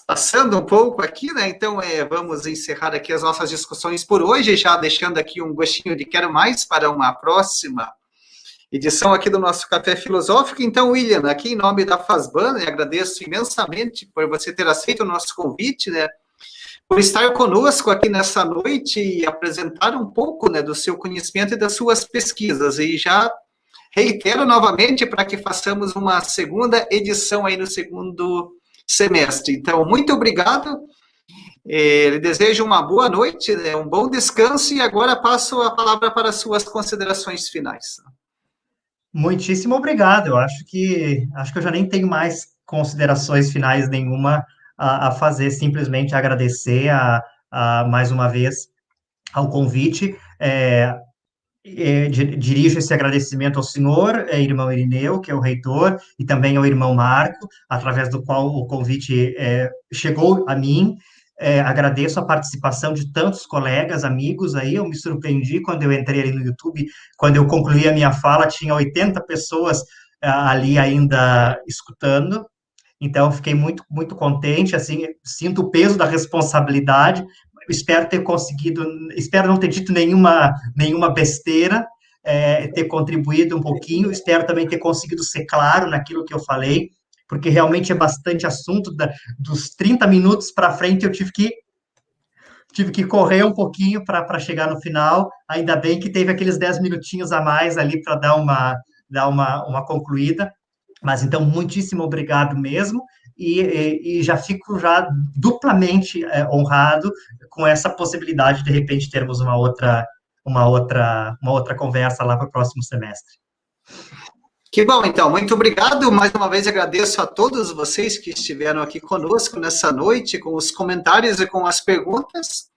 passando um pouco aqui, né? Então, vamos encerrar aqui as nossas discussões por hoje, já deixando aqui um gostinho de quero mais para uma próxima edição aqui do nosso Café Filosófico. Então, William, aqui em nome da FASBAN, agradeço imensamente por você ter aceito o nosso convite, né? Por estar conosco aqui nessa noite e apresentar um pouco, né, do seu conhecimento e das suas pesquisas. E já reitero novamente para que façamos uma segunda edição aí no segundo semestre. Então, muito obrigado. Lhe desejo uma boa noite, né, um bom descanso, e agora passo a palavra para as suas considerações finais. Muitíssimo obrigado. Eu acho que eu já nem tenho mais considerações finais nenhuma a fazer, simplesmente agradecer mais uma vez ao convite. Dirijo esse agradecimento ao senhor, irmão Irineu, que é o reitor, e também ao irmão Marco, através do qual o convite chegou a mim, agradeço a participação de tantos colegas, amigos aí, eu me surpreendi quando eu entrei ali no YouTube, quando eu concluí a minha fala, tinha 80 pessoas ali ainda escutando, então fiquei muito, muito contente, assim, sinto o peso da responsabilidade, espero ter conseguido, espero não ter dito nenhuma besteira, ter contribuído um pouquinho, espero também ter conseguido ser claro naquilo que eu falei, porque realmente é bastante assunto, dos 30 minutos para frente eu tive que correr um pouquinho para chegar no final, ainda bem que teve aqueles 10 minutinhos a mais ali para dar uma concluída, mas então, muitíssimo obrigado mesmo, e já fico já duplamente honrado com essa possibilidade de repente termos uma outra conversa lá para o próximo semestre. Que bom, então, muito obrigado. Mais uma vez agradeço a todos vocês que estiveram aqui conosco nessa noite, com os comentários e com as perguntas.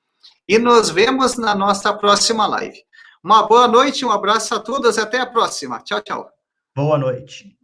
E nos vemos na nossa próxima live. Uma boa noite, um abraço a todos, até a próxima. Tchau, tchau. Boa noite.